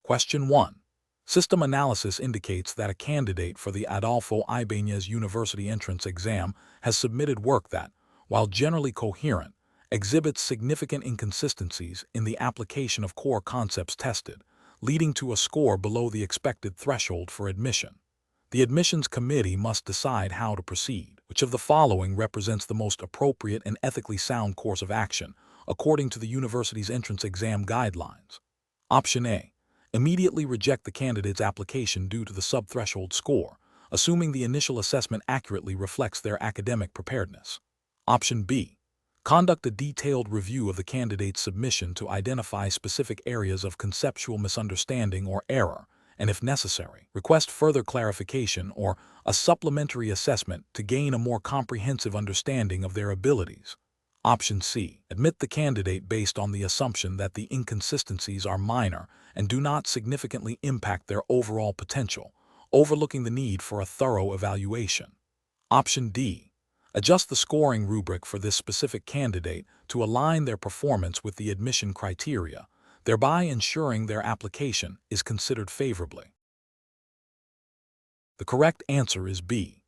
Question 1. System analysis indicates that a candidate for the Adolfo Ibanez University entrance exam has submitted work that, while generally coherent, exhibits significant inconsistencies in the application of core concepts tested, leading to a score below the expected threshold for admission. The admissions committee must decide how to proceed. Which of the following represents the most appropriate and ethically sound course of action, according to the university's entrance exam guidelines? Option A. Immediately reject the candidate's application due to the sub-threshold score, assuming the initial assessment accurately reflects their academic preparedness. Option B. Conduct a detailed review of the candidate's submission to identify specific areas of conceptual misunderstanding or error, and if necessary, request further clarification or a supplementary assessment to gain a more comprehensive understanding of their abilities. Option C. Admit the candidate based on the assumption that the inconsistencies are minor and do not significantly impact their overall potential, overlooking the need for a thorough evaluation. Option D. Adjust the scoring rubric for this specific candidate to align their performance with the admission criteria, thereby ensuring their application is considered favorably. The correct answer is B.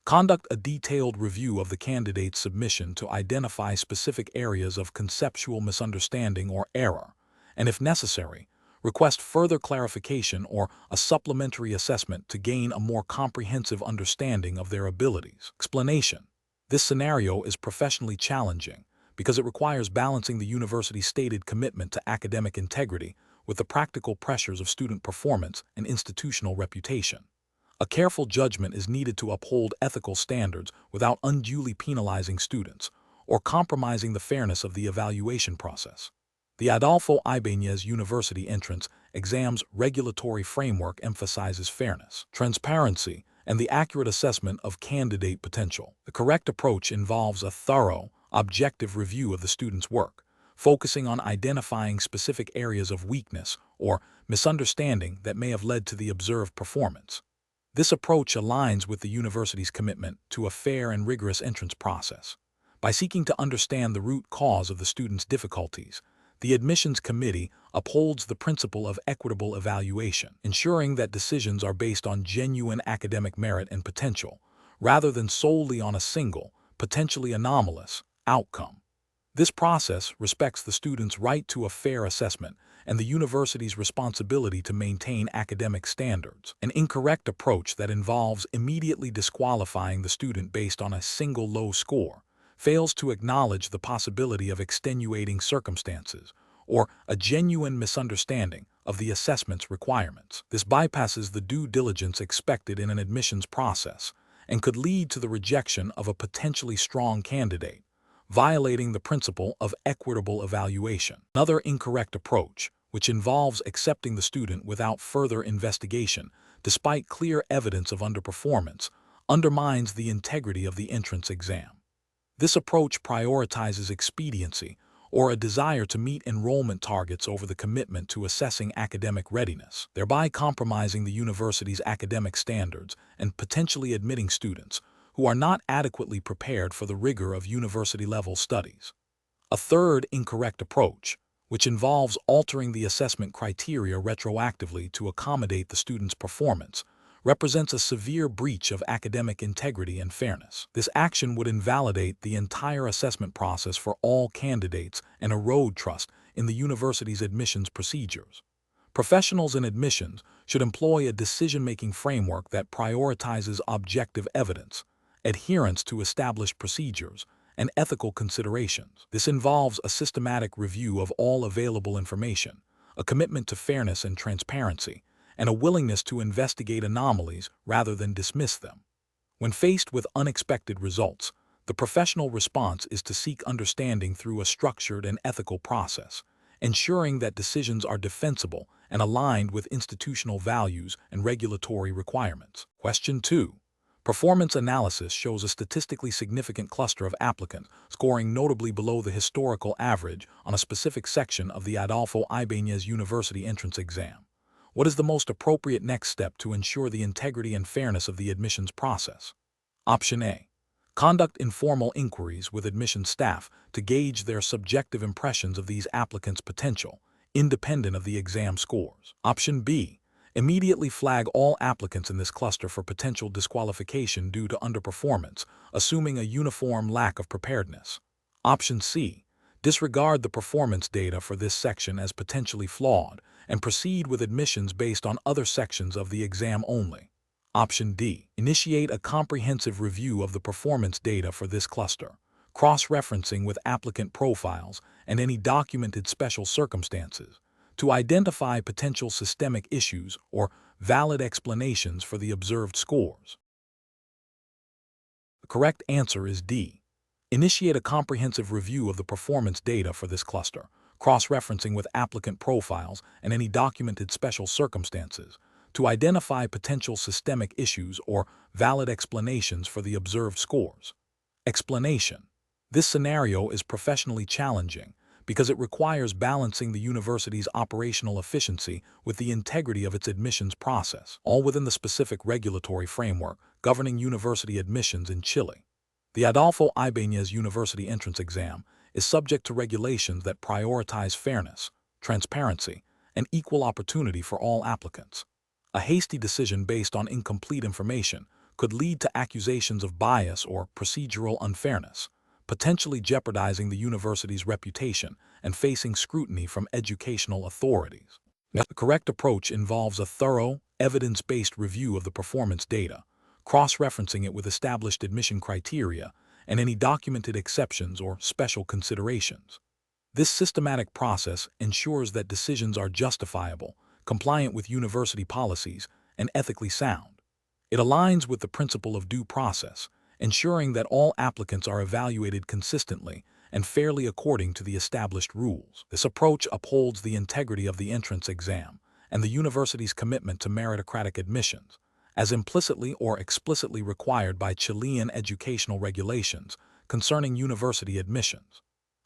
Conduct a detailed review of the candidate's submission to identify specific areas of conceptual misunderstanding or error, and if necessary, request further clarification or a supplementary assessment to gain a more comprehensive understanding of their abilities. Explanation. This scenario is professionally challenging because it requires balancing the university's stated commitment to academic integrity with the practical pressures of student performance and institutional reputation. A careful judgment is needed to uphold ethical standards without unduly penalizing students or compromising the fairness of the evaluation process. The Adolfo Ibanez University entrance exam's regulatory framework emphasizes fairness, transparency, and the accurate assessment of candidate potential. The correct approach involves a thorough, objective review of the student's work, focusing on identifying specific areas of weakness or misunderstanding that may have led to the observed performance. This approach aligns with the university's commitment to a fair and rigorous entrance process. By seeking to understand the root cause of the student's difficulties, the admissions committee upholds the principle of equitable evaluation, ensuring that decisions are based on genuine academic merit and potential, rather than solely on a single, potentially anomalous, outcome. This process respects the student's right to a fair assessment and the university's responsibility to maintain academic standards. An incorrect approach that involves immediately disqualifying the student based on a single low score fails to acknowledge the possibility of extenuating circumstances or a genuine misunderstanding of the assessment's requirements. This bypasses the due diligence expected in an admissions process and could lead to the rejection of a potentially strong candidate, violating the principle of equitable evaluation. Another incorrect approach, which involves accepting the student without further investigation, despite clear evidence of underperformance, undermines the integrity of the entrance exam. This approach prioritizes expediency or a desire to meet enrollment targets over the commitment to assessing academic readiness, thereby compromising the university's academic standards and potentially admitting students who are not adequately prepared for the rigor of university-level studies. A third incorrect approach, which involves altering the assessment criteria retroactively to accommodate the student's performance, represents a severe breach of academic integrity and fairness. This action would invalidate the entire assessment process for all candidates and erode trust in the university's admissions procedures. Professionals in admissions should employ a decision-making framework that prioritizes objective evidence, adherence to established procedures, and ethical considerations. This involves a systematic review of all available information, a commitment to fairness and transparency, and a willingness to investigate anomalies rather than dismiss them. When faced with unexpected results, the professional response is to seek understanding through a structured and ethical process, ensuring that decisions are defensible and aligned with institutional values and regulatory requirements. Question 2. Performance analysis shows a statistically significant cluster of applicants scoring notably below the historical average on a specific section of the Adolfo Ibanez University entrance exam. What is the most appropriate next step to ensure the integrity and fairness of the admissions process? Option A. Conduct informal inquiries with admissions staff to gauge their subjective impressions of these applicants' potential, independent of the exam scores. Option B, immediately flag all applicants in this cluster for potential disqualification due to underperformance, assuming a uniform lack of preparedness. Option C, disregard the performance data for this section as potentially flawed and proceed with admissions based on other sections of the exam only. Option D, initiate a comprehensive review of the performance data for this cluster, cross-referencing with applicant profiles and any documented special circumstances to identify potential systemic issues or valid explanations for the observed scores. The correct answer is D. Initiate a comprehensive review of the performance data for this cluster, cross-referencing with applicant profiles and any documented special circumstances to identify potential systemic issues or valid explanations for the observed scores. Explanation. This scenario is professionally challenging because it requires balancing the university's operational efficiency with the integrity of its admissions process, all within the specific regulatory framework governing university admissions in Chile. The Adolfo Ibanez University Entrance Exam is subject to regulations that prioritize fairness, transparency, and equal opportunity for all applicants. A hasty decision based on incomplete information could lead to accusations of bias or procedural unfairness, potentially jeopardizing the university's reputation and facing scrutiny from educational authorities. The correct approach involves a thorough, evidence-based review of the performance data, cross-referencing it with established admission criteria and any documented exceptions or special considerations. This systematic process ensures that decisions are justifiable, compliant with university policies, and ethically sound. It aligns with the principle of due process, ensuring that all applicants are evaluated consistently and fairly according to the established rules. This approach upholds the integrity of the entrance exam and the university's commitment to meritocratic admissions, as implicitly or explicitly required by Chilean educational regulations concerning university admissions.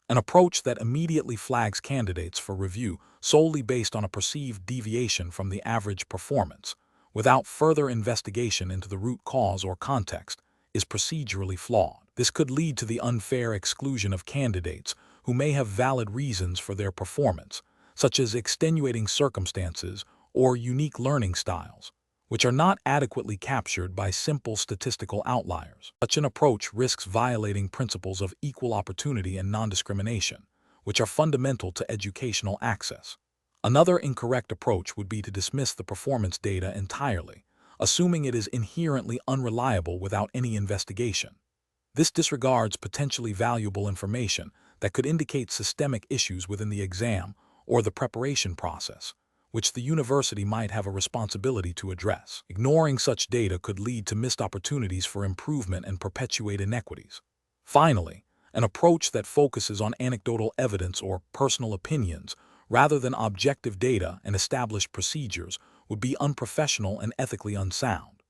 An approach that immediately flags candidates for review solely based on a perceived deviation from the average performance, without further investigation into the root cause or context, is procedurally flawed. This could lead to the unfair exclusion of candidates who may have valid reasons for their performance, such as extenuating circumstances or unique learning styles, which are not adequately captured by simple statistical outliers. Such an approach risks violating principles of equal opportunity and non-discrimination, which are fundamental to educational access. Another incorrect approach would be to dismiss the performance data entirely, assuming it is inherently unreliable without any investigation. This disregards potentially valuable information that could indicate systemic issues within the exam or the preparation process, which the university might have a responsibility to address. Ignoring such data could lead to missed opportunities for improvement and perpetuate inequities. Finally, an approach that focuses on anecdotal evidence or personal opinions rather than objective data and established procedures would be unprofessional and ethically unsound.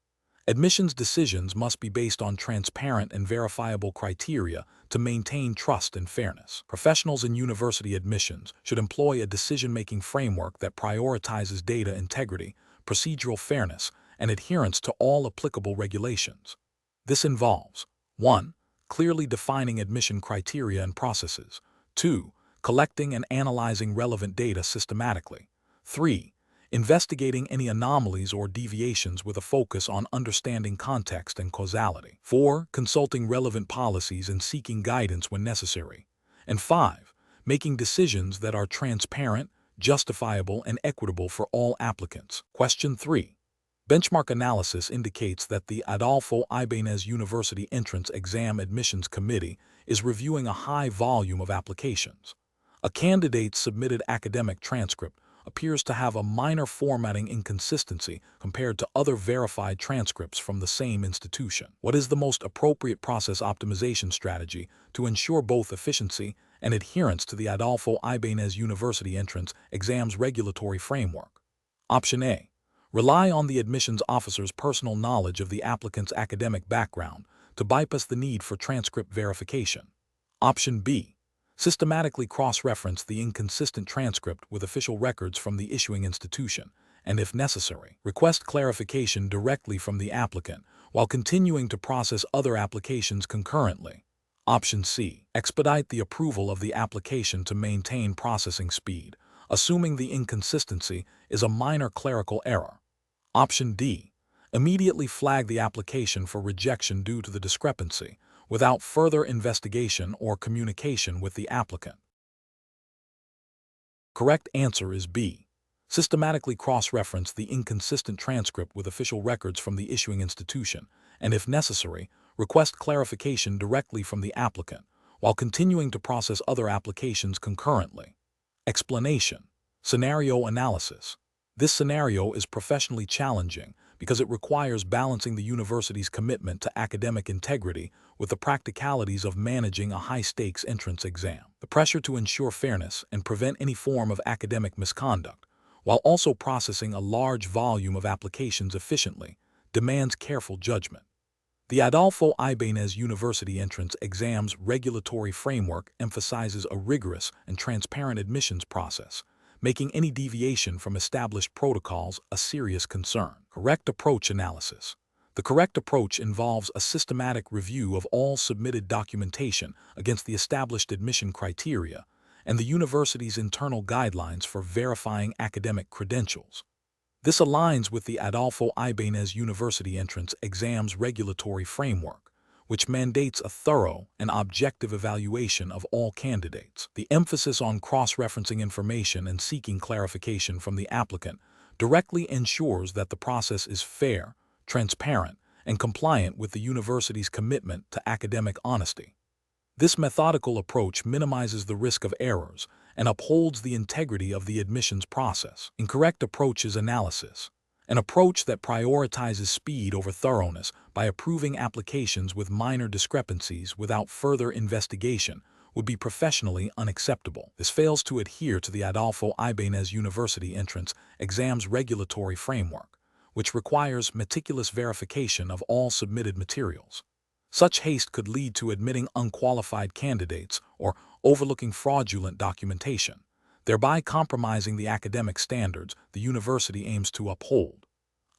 Admissions decisions must be based on transparent and verifiable criteria to maintain trust and fairness. Professionals in university admissions should employ a decision-making framework that prioritizes data integrity, procedural fairness, and adherence to all applicable regulations. This involves 1. Clearly defining admission criteria and processes. 2. Collecting and analyzing relevant data systematically. 3. Investigating any anomalies or deviations with a focus on understanding context and causality. 4. Consulting relevant policies and seeking guidance when necessary. And 5. Making decisions that are transparent, justifiable, and equitable for all applicants. Question 3. Benchmark analysis indicates that the Adolfo Ibanez University Entrance Exam Admissions Committee is reviewing a high volume of applications. A candidate's submitted academic transcript appears to have a minor formatting inconsistency compared to other verified transcripts from the same institution. What is the most appropriate process optimization strategy to ensure both efficiency and adherence to the Adolfo Ibanez University Entrance Exams regulatory framework? Option A. Rely on the admissions officer's personal knowledge of the applicant's academic background to bypass the need for transcript verification. Option B. Systematically cross-reference the inconsistent transcript with official records from the issuing institution, and if necessary, request clarification directly from the applicant while continuing to process other applications concurrently. Option C. Expedite the approval of the application to maintain processing speed, assuming the inconsistency is a minor clerical error. Option D. Immediately flag the application for rejection due to the discrepancy, without further investigation or communication with the applicant. Correct answer is B. Systematically cross-reference the inconsistent transcript with official records from the issuing institution, and if necessary, request clarification directly from the applicant, while continuing to process other applications concurrently. Explanation. Scenario analysis. This scenario is professionally challenging because it requires balancing the university's commitment to academic integrity with the practicalities of managing a high-stakes entrance exam. The pressure to ensure fairness and prevent any form of academic misconduct, while also processing a large volume of applications efficiently, demands careful judgment. The Adolfo Ibanez University entrance exam's regulatory framework emphasizes a rigorous and transparent admissions process, making any deviation from established protocols a serious concern. Correct approach analysis. The correct approach involves a systematic review of all submitted documentation against the established admission criteria and the university's internal guidelines for verifying academic credentials. This aligns with the Adolfo Ibanez University entrance exam's regulatory framework, which mandates a thorough and objective evaluation of all candidates. The emphasis on cross-referencing information and seeking clarification from the applicant directly ensures that the process is fair, transparent, and compliant with the university's commitment to academic honesty. This methodical approach minimizes the risk of errors and upholds the integrity of the admissions process. Incorrect approach is analysis, an approach that prioritizes speed over thoroughness by approving applications with minor discrepancies without further investigation would be professionally unacceptable. This fails to adhere to the Adolfo Ibanez University entrance exam's regulatory framework, which requires meticulous verification of all submitted materials. Such haste could lead to admitting unqualified candidates or overlooking fraudulent documentation, thereby compromising the academic standards the university aims to uphold.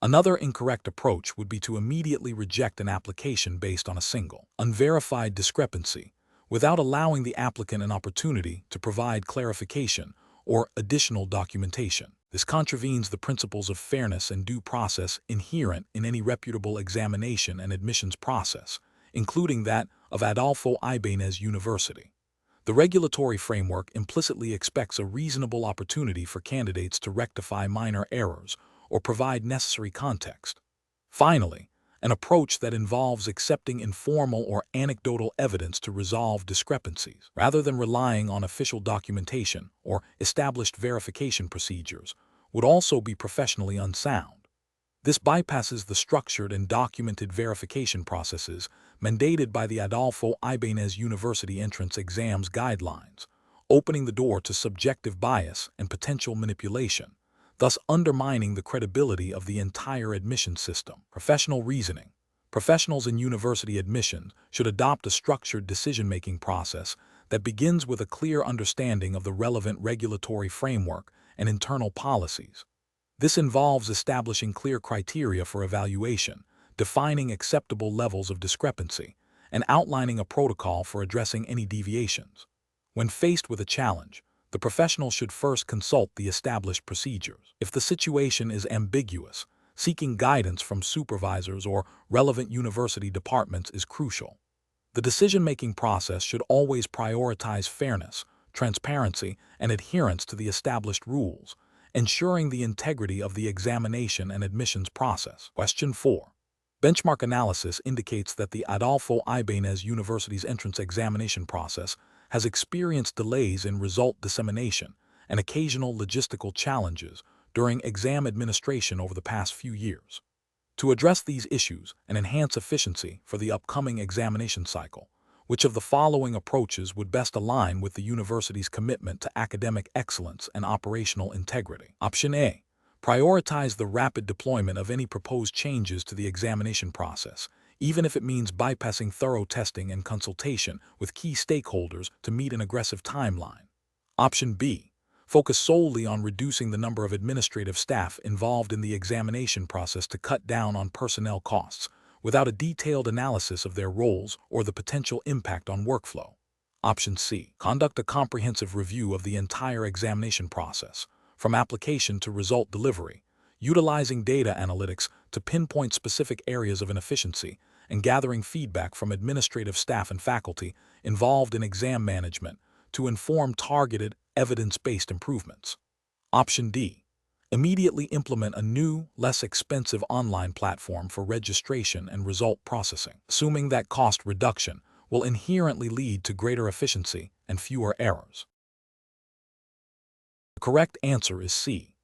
Another incorrect approach would be to immediately reject an application based on a single, unverified discrepancy, without allowing the applicant an opportunity to provide clarification or additional documentation. This contravenes the principles of fairness and due process inherent in any reputable examination and admissions process, including that of Adolfo Ibanez University. The regulatory framework implicitly expects a reasonable opportunity for candidates to rectify minor errors or provide necessary context. Finally, an approach that involves accepting informal or anecdotal evidence to resolve discrepancies, rather than relying on official documentation or established verification procedures, would also be professionally unsound. This bypasses the structured and documented verification processes mandated by the Adolfo Ibanez University entrance exams guidelines, opening the door to subjective bias and potential manipulation, thus undermining the credibility of the entire admission system. Professional reasoning. Professionals in university admissions should adopt a structured decision-making process that begins with a clear understanding of the relevant regulatory framework and internal policies. This involves establishing clear criteria for evaluation, defining acceptable levels of discrepancy, and outlining a protocol for addressing any deviations. When faced with a challenge, the professional should first consult the established procedures. If the situation is ambiguous, seeking guidance from supervisors or relevant university departments is crucial. The decision-making process should always prioritize fairness, transparency, and adherence to the established rules, ensuring the integrity of the examination and admissions process. Question 4. Benchmark analysis indicates that the Adolfo Ibanez University's entrance examination process has experienced delays in result dissemination and occasional logistical challenges during exam administration over the past few years. To address these issues and enhance efficiency for the upcoming examination cycle, which of the following approaches would best align with the university's commitment to academic excellence and operational integrity? Option A. Prioritize the rapid deployment of any proposed changes to the examination process, even if it means bypassing thorough testing and consultation with key stakeholders to meet an aggressive timeline. Option B. Focus solely on reducing the number of administrative staff involved in the examination process to cut down on personnel costs, without a detailed analysis of their roles or the potential impact on workflow. Option C. Conduct a comprehensive review of the entire examination process, from application to result delivery, utilizing data analytics to pinpoint specific areas of inefficiency and gathering feedback from administrative staff and faculty involved in exam management to inform targeted, evidence-based improvements. Option D. Immediately implement a new, less expensive online platform for registration and result processing, assuming that cost reduction will inherently lead to greater efficiency and fewer errors. The correct answer is C.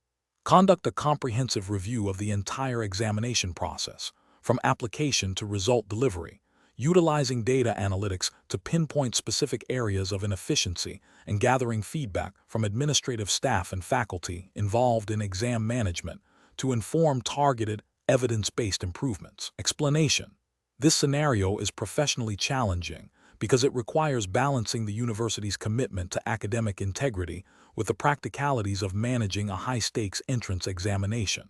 Conduct a comprehensive review of the entire examination process, from application to result delivery, utilizing data analytics to pinpoint specific areas of inefficiency and gathering feedback from administrative staff and faculty involved in exam management to inform targeted, evidence-based improvements. Explanation: this scenario is professionally challenging because it requires balancing the university's commitment to academic integrity with the practicalities of managing a high-stakes entrance examination.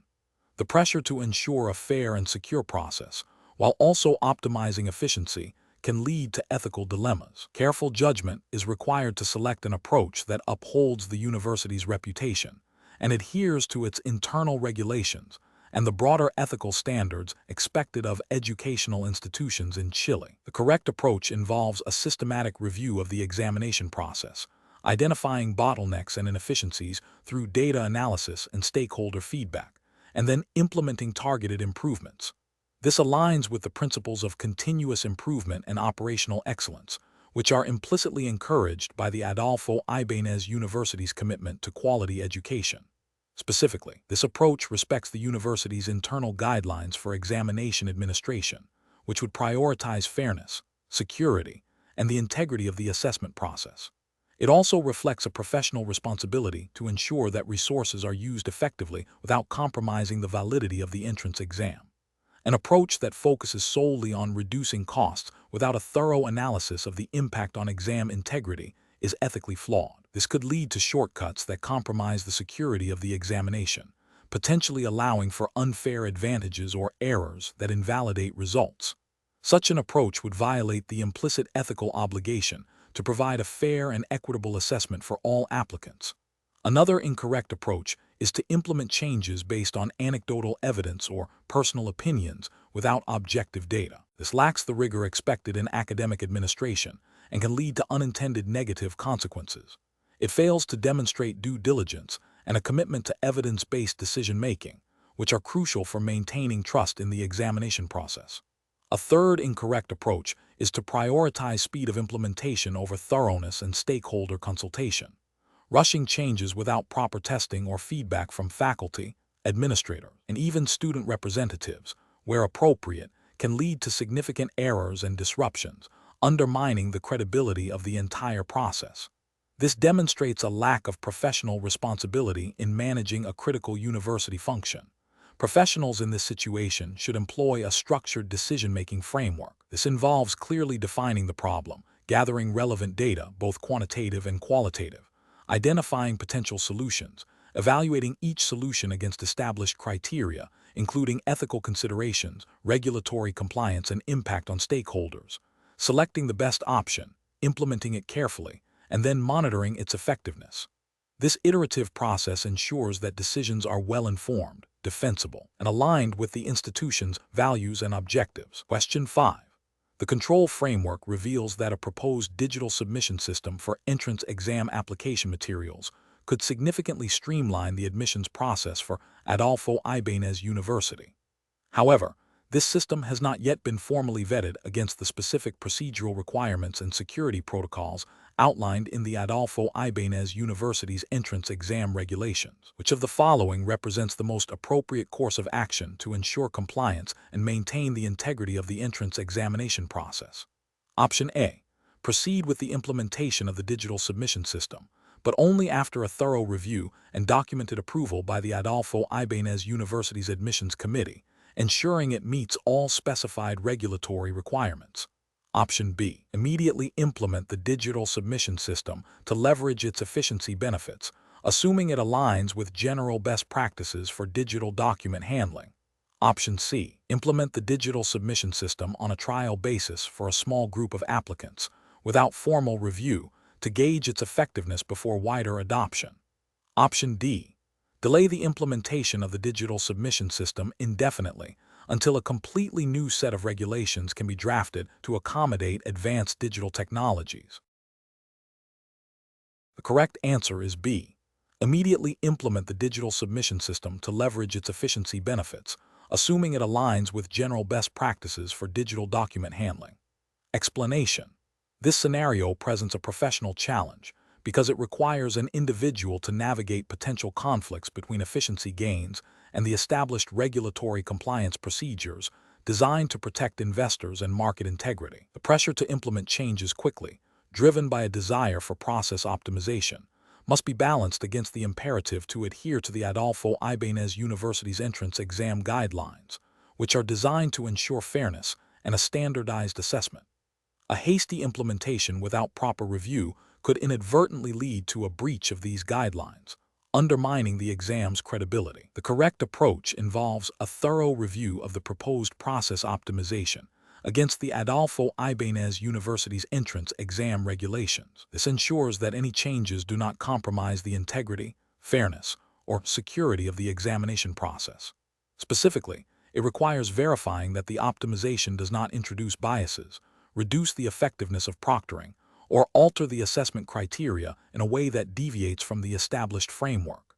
The pressure to ensure a fair and secure process, while also optimizing efficiency, can lead to ethical dilemmas. Careful judgment is required to select an approach that upholds the university's reputation and adheres to its internal regulations and the broader ethical standards expected of educational institutions in Chile. The correct approach involves a systematic review of the examination process, identifying bottlenecks and inefficiencies through data analysis and stakeholder feedback, and then implementing targeted improvements. This aligns with the principles of continuous improvement and operational excellence, which are implicitly encouraged by the Adolfo Ibanez University's commitment to quality education. Specifically, this approach respects the university's internal guidelines for examination administration, which would prioritize fairness, security, and the integrity of the assessment process. It also reflects a professional responsibility to ensure that resources are used effectively without compromising the validity of the entrance exam. An approach that focuses solely on reducing costs without a thorough analysis of the impact on exam integrity is ethically flawed. This could lead to shortcuts that compromise the security of the examination, potentially allowing for unfair advantages or errors that invalidate results. Such an approach would violate the implicit ethical obligation to provide a fair and equitable assessment for all applicants. Another incorrect approach is to implement changes based on anecdotal evidence or personal opinions without objective data. This lacks the rigor expected in academic administration and can lead to unintended negative consequences. It fails to demonstrate due diligence and a commitment to evidence-based decision-making, which are crucial for maintaining trust in the examination process. A third incorrect approach is to prioritize speed of implementation over thoroughness and stakeholder consultation. Rushing changes without proper testing or feedback from faculty, administrators, and even student representatives, where appropriate, can lead to significant errors and disruptions, undermining the credibility of the entire process. This demonstrates a lack of professional responsibility in managing a critical university function. Professionals in this situation should employ a structured decision-making framework. This involves clearly defining the problem, gathering relevant data, both quantitative and qualitative, identifying potential solutions, evaluating each solution against established criteria, including ethical considerations, regulatory compliance, and impact on stakeholders, selecting the best option, implementing it carefully, and then monitoring its effectiveness. This iterative process ensures that decisions are well-informed, defensible, and aligned with the institution's values and objectives. Question 5. The control framework reveals that a proposed digital submission system for entrance exam application materials could significantly streamline the admissions process for Adolfo Ibanez University. However, this system has not yet been formally vetted against the specific procedural requirements and security protocols outlined in the Adolfo Ibanez University's entrance exam regulations. Which of the following represents the most appropriate course of action to ensure compliance and maintain the integrity of the entrance examination process? Option A. Proceed with the implementation of the digital submission system, but only after a thorough review and documented approval by the Adolfo Ibanez University's admissions committee, ensuring it meets all specified regulatory requirements. Option B. Immediately implement the digital submission system to leverage its efficiency benefits, assuming it aligns with general best practices for digital document handling. Option C. Implement the digital submission system on a trial basis for a small group of applicants, without formal review to gauge its effectiveness before wider adoption. Option D. Delay the implementation of the digital submission system indefinitely until a completely new set of regulations can be drafted to accommodate advanced digital technologies. The correct answer is B. Immediately implement the digital submission system to leverage its efficiency benefits, assuming it aligns with general best practices for digital document handling. Explanation. This scenario presents a professional challenge because it requires an individual to navigate potential conflicts between efficiency gains and the established regulatory compliance procedures designed to protect investors and market integrity. The pressure to implement changes quickly, driven by a desire for process optimization, must be balanced against the imperative to adhere to the Adolfo Ibanez University's entrance exam guidelines, which are designed to ensure fairness and a standardized assessment. A hasty implementation without proper review could inadvertently lead to a breach of these guidelines, undermining the exam's credibility. The correct approach involves a thorough review of the proposed process optimization against the Adolfo Ibanez University's entrance exam regulations. This ensures that any changes do not compromise the integrity, fairness, or security of the examination process. Specifically, it requires verifying that the optimization does not introduce biases, reduce the effectiveness of proctoring, or alter the assessment criteria in a way that deviates from the established framework.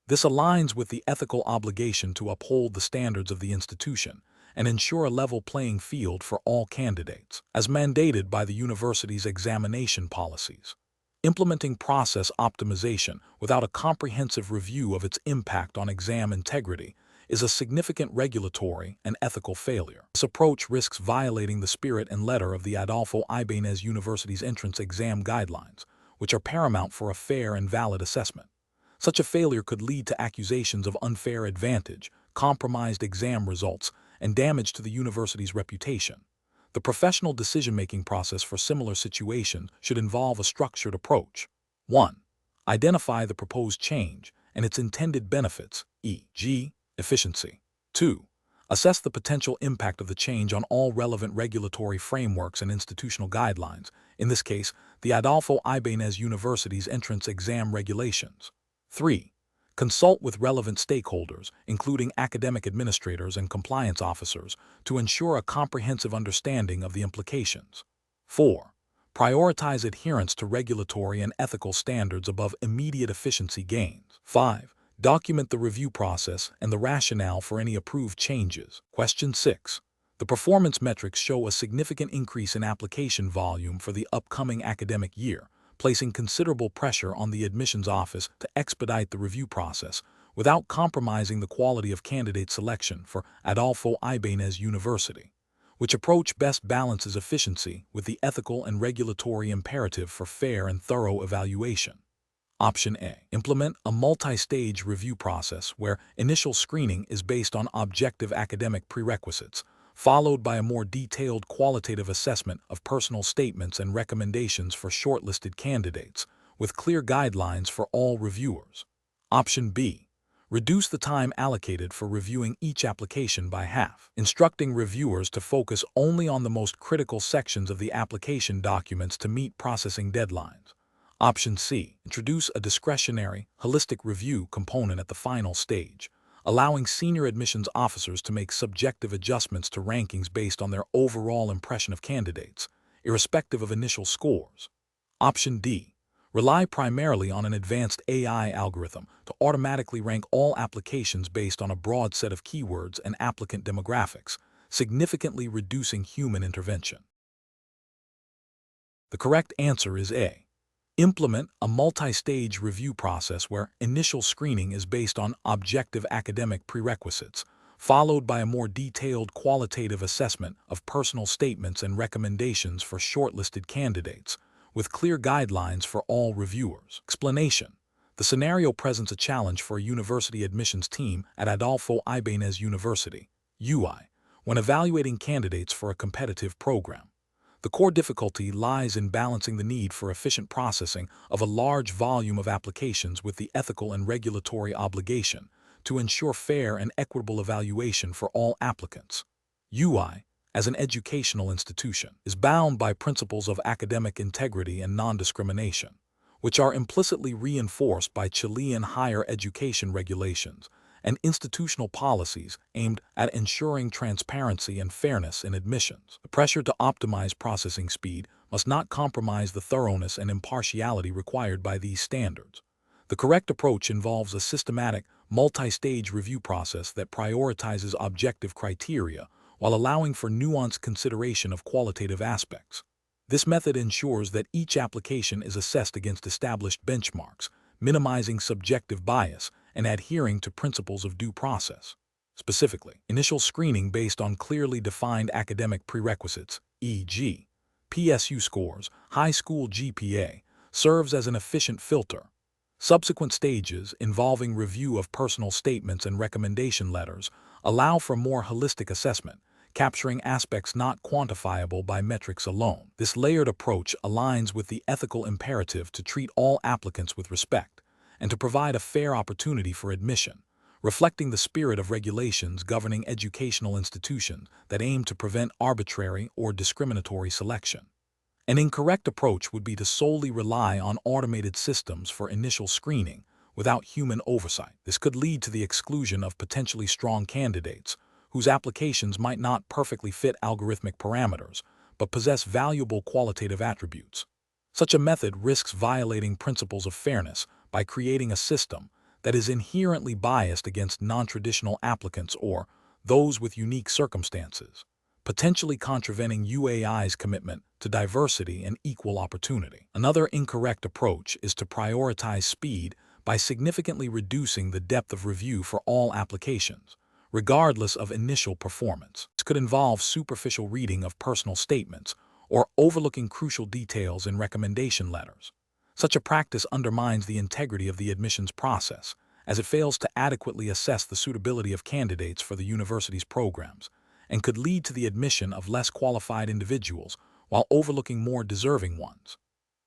This aligns with the ethical obligation to uphold the standards of the institution and ensure a level playing field for all candidates, as mandated by the university's examination policies. Implementing process optimization without a comprehensive review of its impact on exam integrity is a significant regulatory and ethical failure. This approach risks violating the spirit and letter of the Adolfo Ibanez University's entrance exam guidelines, which are paramount for a fair and valid assessment. Such a failure could lead to accusations of unfair advantage, compromised exam results, and damage to the university's reputation. The professional decision-making process for similar situations should involve a structured approach. 1. Identify the proposed change and its intended benefits, e.g., efficiency. 2. Assess the potential impact of the change on all relevant regulatory frameworks and institutional guidelines, in this case, the Adolfo Ibanez University's entrance exam regulations. 3. Consult with relevant stakeholders, including academic administrators and compliance officers, to ensure a comprehensive understanding of the implications. 4. Prioritize adherence to regulatory and ethical standards above immediate efficiency gains. 5. Document the review process and the rationale for any approved changes. Question 6. The performance metrics show a significant increase in application volume for the upcoming academic year, placing considerable pressure on the admissions office to expedite the review process without compromising the quality of candidate selection for Adolfo Ibanez University. Which approach best balances efficiency with the ethical and regulatory imperative for fair and thorough evaluation? Option A. Implement a multi-stage review process where initial screening is based on objective academic prerequisites, followed by a more detailed qualitative assessment of personal statements and recommendations for shortlisted candidates, with clear guidelines for all reviewers. Option B. Reduce the time allocated for reviewing each application by half, instructing reviewers to focus only on the most critical sections of the application documents to meet processing deadlines. Option C. Introduce a discretionary, holistic review component at the final stage, allowing senior admissions officers to make subjective adjustments to rankings based on their overall impression of candidates, irrespective of initial scores. Option D. Rely primarily on an advanced AI algorithm to automatically rank all applications based on a broad set of keywords and applicant demographics, significantly reducing human intervention. The correct answer is A. Implement a multi-stage review process where initial screening is based on objective academic prerequisites, followed by a more detailed qualitative assessment of personal statements and recommendations for shortlisted candidates, with clear guidelines for all reviewers. Explanation. The scenario presents a challenge for a university admissions team at Adolfo Ibanez University, UI, when evaluating candidates for a competitive program. The core difficulty lies in balancing the need for efficient processing of a large volume of applications with the ethical and regulatory obligation to ensure fair and equitable evaluation for all applicants. UI, as an educational institution, is bound by principles of academic integrity and non-discrimination, which are implicitly reinforced by Chilean higher education regulations and institutional policies aimed at ensuring transparency and fairness in admissions. The pressure to optimize processing speed must not compromise the thoroughness and impartiality required by these standards. The correct approach involves a systematic, multi-stage review process that prioritizes objective criteria while allowing for nuanced consideration of qualitative aspects. This method ensures that each application is assessed against established benchmarks, minimizing subjective bias and adhering to principles of due process. Specifically, initial screening based on clearly defined academic prerequisites, e.g., PSU scores, high school GPA, serves as an efficient filter. Subsequent stages, involving review of personal statements and recommendation letters, allow for more holistic assessment, capturing aspects not quantifiable by metrics alone. This layered approach aligns with the ethical imperative to treat all applicants with respect and to provide a fair opportunity for admission, reflecting the spirit of regulations governing educational institutions that aim to prevent arbitrary or discriminatory selection. An incorrect approach would be to solely rely on automated systems for initial screening without human oversight. This could lead to the exclusion of potentially strong candidates whose applications might not perfectly fit algorithmic parameters but possess valuable qualitative attributes. Such a method risks violating principles of fairness by creating a system that is inherently biased against non-traditional applicants or those with unique circumstances, potentially contravening UAI's commitment to diversity and equal opportunity. Another incorrect approach is to prioritize speed by significantly reducing the depth of review for all applications, regardless of initial performance. This could involve superficial reading of personal statements or overlooking crucial details in recommendation letters. Such a practice undermines the integrity of the admissions process, as it fails to adequately assess the suitability of candidates for the university's programs, and could lead to the admission of less qualified individuals while overlooking more deserving ones.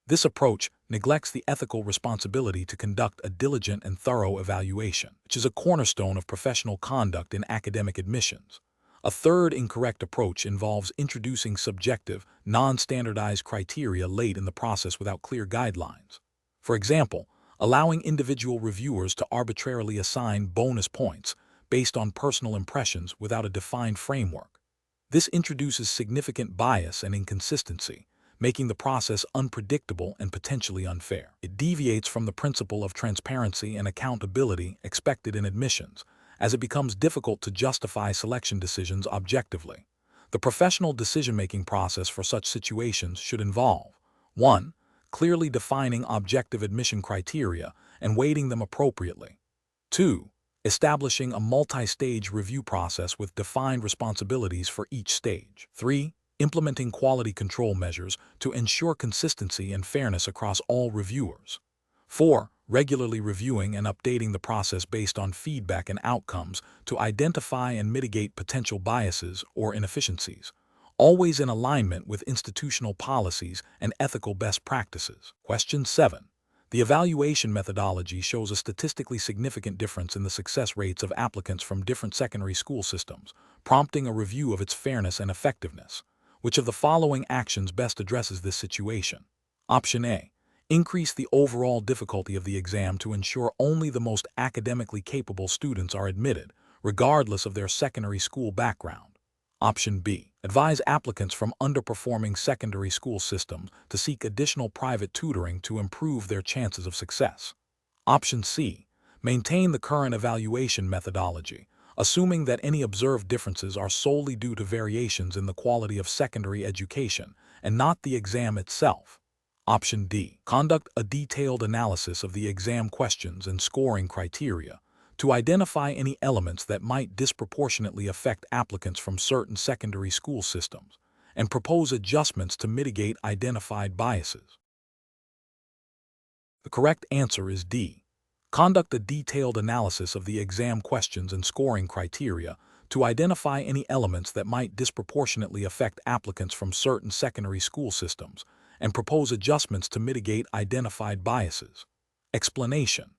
This approach neglects the ethical responsibility to conduct a diligent and thorough evaluation, which is a cornerstone of professional conduct in academic admissions. A third incorrect approach involves introducing subjective, non-standardized criteria late in the process without clear guidelines. For example, allowing individual reviewers to arbitrarily assign bonus points based on personal impressions without a defined framework. This introduces significant bias and inconsistency, making the process unpredictable and potentially unfair. It deviates from the principle of transparency and accountability expected in admissions, as it becomes difficult to justify selection decisions objectively. The professional decision-making process for such situations should involve 1. Clearly defining objective admission criteria and weighting them appropriately. 2. Establishing a multi-stage review process with defined responsibilities for each stage. 3. Implementing quality control measures to ensure consistency and fairness across all reviewers. 4. Regularly reviewing and updating the process based on feedback and outcomes to identify and mitigate potential biases or inefficiencies, always in alignment with institutional policies and ethical best practices. Question 7. The evaluation methodology shows a statistically significant difference in the success rates of applicants from different secondary school systems, prompting a review of its fairness and effectiveness. Which of the following actions best addresses this situation? Option A. Increase the overall difficulty of the exam to ensure only the most academically capable students are admitted, regardless of their secondary school background. Option B. Advise applicants from underperforming secondary school systems to seek additional private tutoring to improve their chances of success. Option C. Maintain the current evaluation methodology, assuming that any observed differences are solely due to variations in the quality of secondary education and not the exam itself. Option D. Conduct a detailed analysis of the exam questions and scoring criteria to identify any elements that might disproportionately affect applicants from certain secondary school systems and propose adjustments to mitigate identified biases. The correct answer is D. Conduct a detailed analysis of the exam questions and scoring criteria to identify any elements that might disproportionately affect applicants from certain secondary school systems and propose adjustments to mitigate identified biases. Explanation.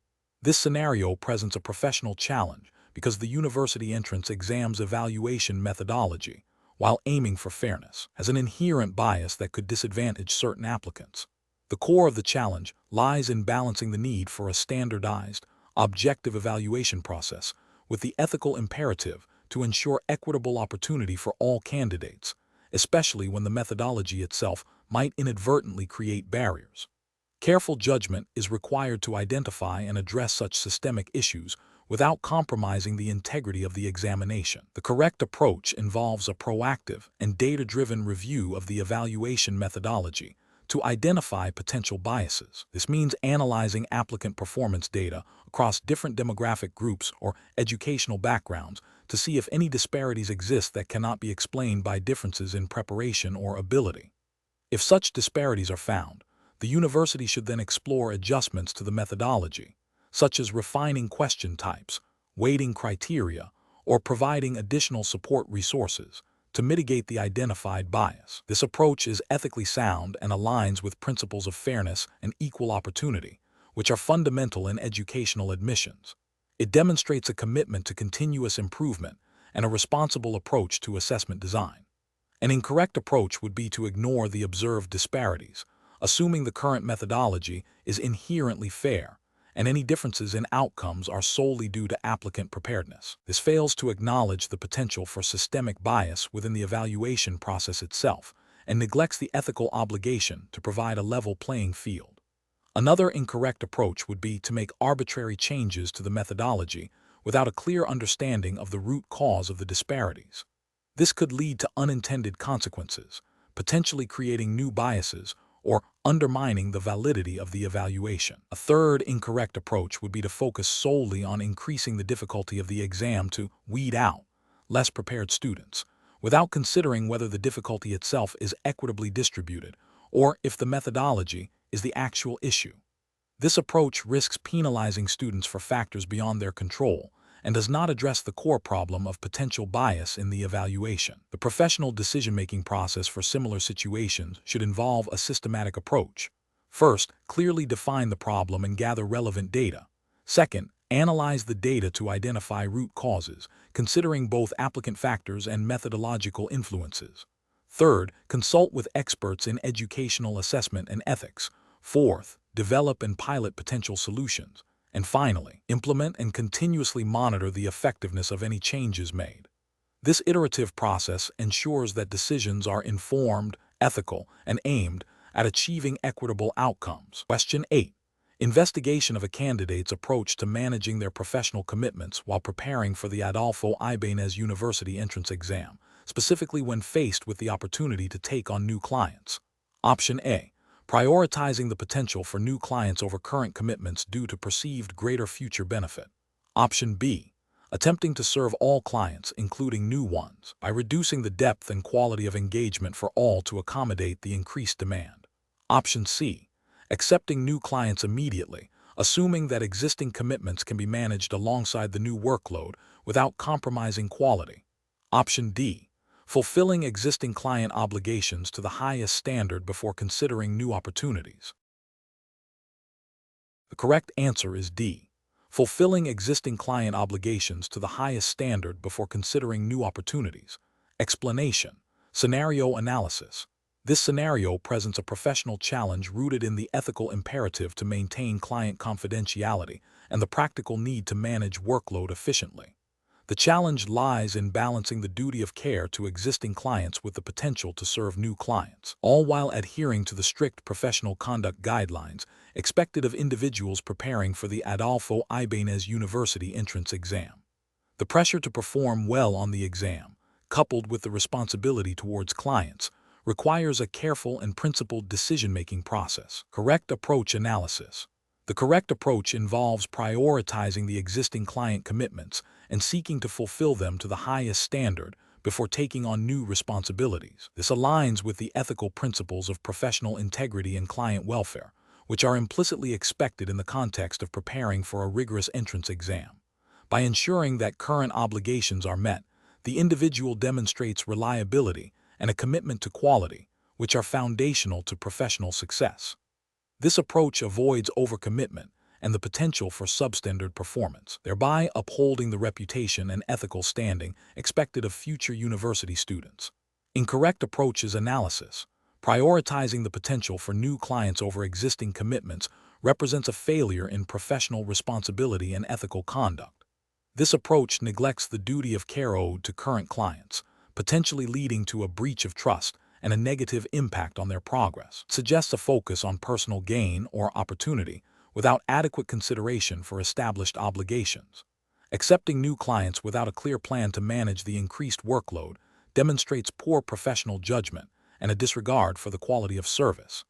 This scenario presents a professional challenge because the university entrance exam's evaluation methodology, while aiming for fairness, has an inherent bias that could disadvantage certain applicants. The core of the challenge lies in balancing the need for a standardized, objective evaluation process with the ethical imperative to ensure equitable opportunity for all candidates, especially when the methodology itself might inadvertently create barriers. Careful judgment is required to identify and address such systemic issues without compromising the integrity of the examination. The correct approach involves a proactive and data-driven review of the evaluation methodology to identify potential biases. This means analyzing applicant performance data across different demographic groups or educational backgrounds to see if any disparities exist that cannot be explained by differences in preparation or ability. If such disparities are found, the university should then explore adjustments to the methodology, such as refining question types, weighting criteria, or providing additional support resources to mitigate the identified bias. This approach is ethically sound and aligns with principles of fairness and equal opportunity, which are fundamental in educational admissions. It demonstrates a commitment to continuous improvement and a responsible approach to assessment design. An incorrect approach would be to ignore the observed disparities, assuming the current methodology is inherently fair and any differences in outcomes are solely due to applicant preparedness. This fails to acknowledge the potential for systemic bias within the evaluation process itself and neglects the ethical obligation to provide a level playing field. Another incorrect approach would be to make arbitrary changes to the methodology without a clear understanding of the root cause of the disparities. This could lead to unintended consequences, potentially creating new biases or undermining the validity of the evaluation. A third incorrect approach would be to focus solely on increasing the difficulty of the exam to weed out less prepared students, without considering whether the difficulty itself is equitably distributed or if the methodology is the actual issue. This approach risks penalizing students for factors beyond their control and does not address the core problem of potential bias in the evaluation. The professional decision-making process for similar situations should involve a systematic approach. First, clearly define the problem and gather relevant data. Second, analyze the data to identify root causes, considering both applicant factors and methodological influences. Third, consult with experts in educational assessment and ethics. Fourth, develop and pilot potential solutions. And finally, implement and continuously monitor the effectiveness of any changes made. This iterative process ensures that decisions are informed, ethical, and aimed at achieving equitable outcomes. Question 8. Investigation of a candidate's approach to managing their professional commitments while preparing for the Adolfo Ibanez University entrance exam, specifically when faced with the opportunity to take on new clients. Option A. Prioritizing the potential for new clients over current commitments due to perceived greater future benefit. Option B. Attempting to serve all clients, including new ones, by reducing the depth and quality of engagement for all to accommodate the increased demand. Option C. Accepting new clients immediately, assuming that existing commitments can be managed alongside the new workload without compromising quality. Option D. Fulfilling existing client obligations to the highest standard before considering new opportunities. The correct answer is D. Fulfilling existing client obligations to the highest standard before considering new opportunities. Explanation. Scenario analysis. This scenario presents a professional challenge rooted in the ethical imperative to maintain client confidentiality and the practical need to manage workload efficiently. The challenge lies in balancing the duty of care to existing clients with the potential to serve new clients, all while adhering to the strict professional conduct guidelines expected of individuals preparing for the Adolfo Ibanez University entrance exam. The pressure to perform well on the exam, coupled with the responsibility towards clients, requires a careful and principled decision-making process. Correct approach analysis. The correct approach involves prioritizing the existing client commitments and seeking to fulfill them to the highest standard before taking on new responsibilities. This aligns with the ethical principles of professional integrity and client welfare, which are implicitly expected in the context of preparing for a rigorous entrance exam. By ensuring that current obligations are met, the individual demonstrates reliability and a commitment to quality, which are foundational to professional success. This approach avoids overcommitment and the potential for substandard performance, thereby upholding the reputation and ethical standing expected of future university students. Incorrect approach is analysis. Prioritizing the potential for new clients over existing commitments represents a failure in professional responsibility and ethical conduct. This approach neglects the duty of care owed to current clients, potentially leading to a breach of trust and a negative impact on their progress. It suggests a focus on personal gain or opportunity without adequate consideration for established obligations. Accepting new clients without a clear plan to manage the increased workload demonstrates poor professional judgment and a disregard for the quality of service.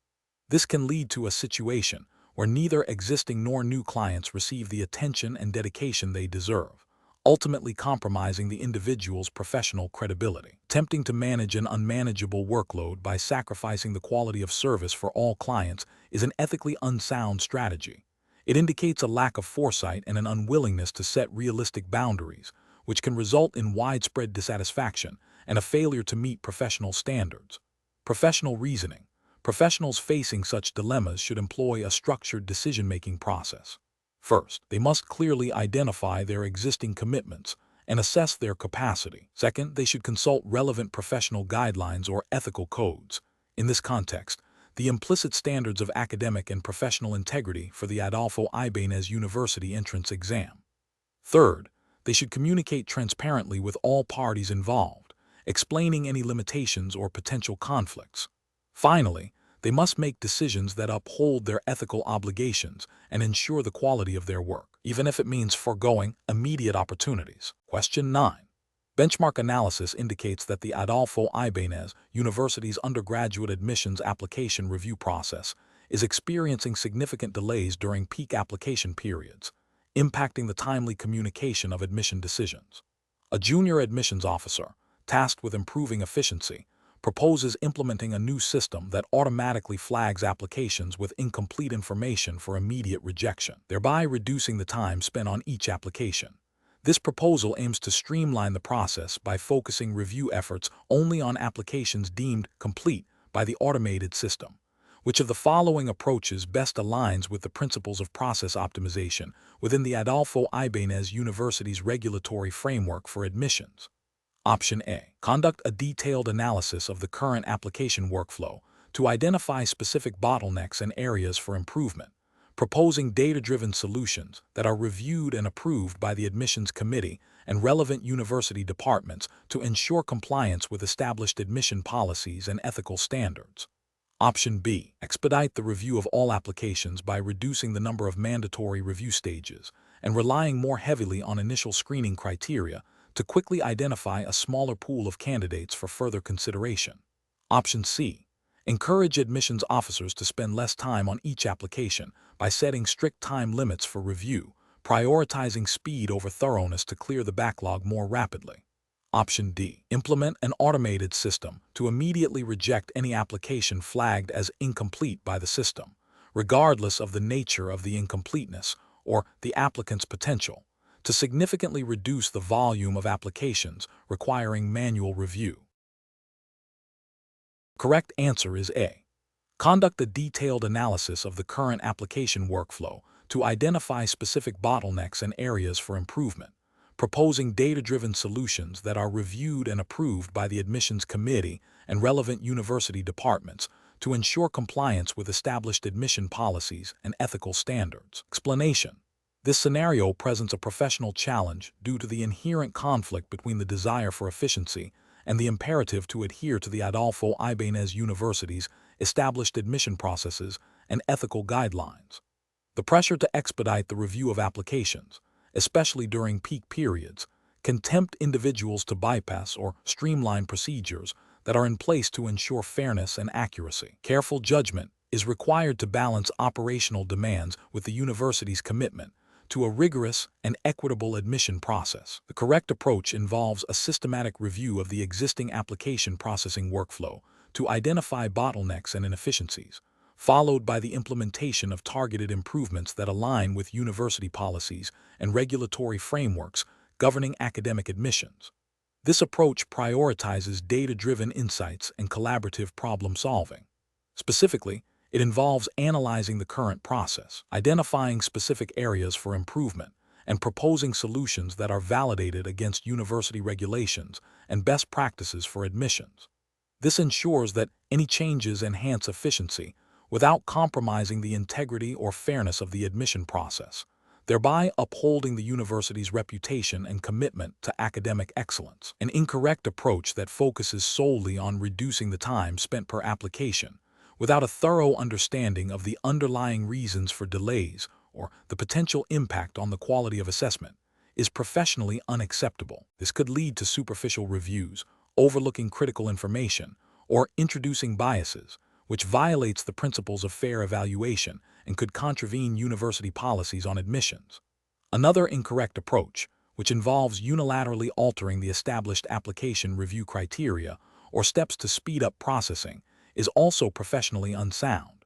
This can lead to a situation where neither existing nor new clients receive the attention and dedication they deserve, ultimately compromising the individual's professional credibility. Attempting to manage an unmanageable workload by sacrificing the quality of service for all clients is an ethically unsound strategy. It indicates a lack of foresight and an unwillingness to set realistic boundaries, which can result in widespread dissatisfaction and a failure to meet professional standards. Professional reasoning. Professionals facing such dilemmas should employ a structured decision-making process. First, they must clearly identify their existing commitments and assess their capacity. Second, they should consult relevant professional guidelines or ethical codes. In this context, the implicit standards of academic and professional integrity for the Adolfo Ibanez University entrance exam. Third, they should communicate transparently with all parties involved, explaining any limitations or potential conflicts. Finally, they must make decisions that uphold their ethical obligations and ensure the quality of their work, even if it means foregoing immediate opportunities. Question 9. Benchmark analysis indicates that the Adolfo Ibanez University's undergraduate admissions application review process is experiencing significant delays during peak application periods, impacting the timely communication of admission decisions. A junior admissions officer, tasked with improving efficiency, proposes implementing a new system that automatically flags applications with incomplete information for immediate rejection, thereby reducing the time spent on each application. This proposal aims to streamline the process by focusing review efforts only on applications deemed complete by the automated system. Which of the following approaches best aligns with the principles of process optimization within the Adolfo Ibanez University's regulatory framework for admissions? Option A. Conduct a detailed analysis of the current application workflow to identify specific bottlenecks and areas for improvement, proposing data-driven solutions that are reviewed and approved by the admissions committee and relevant university departments to ensure compliance with established admission policies and ethical standards. Option B. Expedite the review of all applications by reducing the number of mandatory review stages and relying more heavily on initial screening criteria to quickly identify a smaller pool of candidates for further consideration. Option C. Encourage admissions officers to spend less time on each application by setting strict time limits for review, prioritizing speed over thoroughness to clear the backlog more rapidly. Option D. Implement an automated system to immediately reject any application flagged as incomplete by the system, regardless of the nature of the incompleteness or the applicant's potential, to significantly reduce the volume of applications requiring manual review. Correct answer is A. Conduct a detailed analysis of the current application workflow to identify specific bottlenecks and areas for improvement, proposing data-driven solutions that are reviewed and approved by the admissions committee and relevant university departments to ensure compliance with established admission policies and ethical standards. Explanation. This scenario presents a professional challenge due to the inherent conflict between the desire for efficiency and the imperative to adhere to the Adolfo Ibanez University's established admission processes and ethical guidelines. The pressure to expedite the review of applications, especially during peak periods, can tempt individuals to bypass or streamline procedures that are in place to ensure fairness and accuracy. Careful judgment is required to balance operational demands with the university's commitment to a rigorous and equitable admission process. The correct approach involves a systematic review of the existing application processing workflow to identify bottlenecks and inefficiencies, followed by the implementation of targeted improvements that align with university policies and regulatory frameworks governing academic admissions. This approach prioritizes data-driven insights and collaborative problem-solving. Specifically, it involves analyzing the current process, identifying specific areas for improvement, and proposing solutions that are validated against university regulations and best practices for admissions. This ensures that any changes enhance efficiency without compromising the integrity or fairness of the admission process, thereby upholding the university's reputation and commitment to academic excellence. An incorrect approach that focuses solely on reducing the time spent per application, without a thorough understanding of the underlying reasons for delays or the potential impact on the quality of assessment, is professionally unacceptable. This could lead to superficial reviews, overlooking critical information, or introducing biases, which violates the principles of fair evaluation and could contravene university policies on admissions. Another incorrect approach, which involves unilaterally altering the established application review criteria or steps to speed up processing, is also professionally unsound.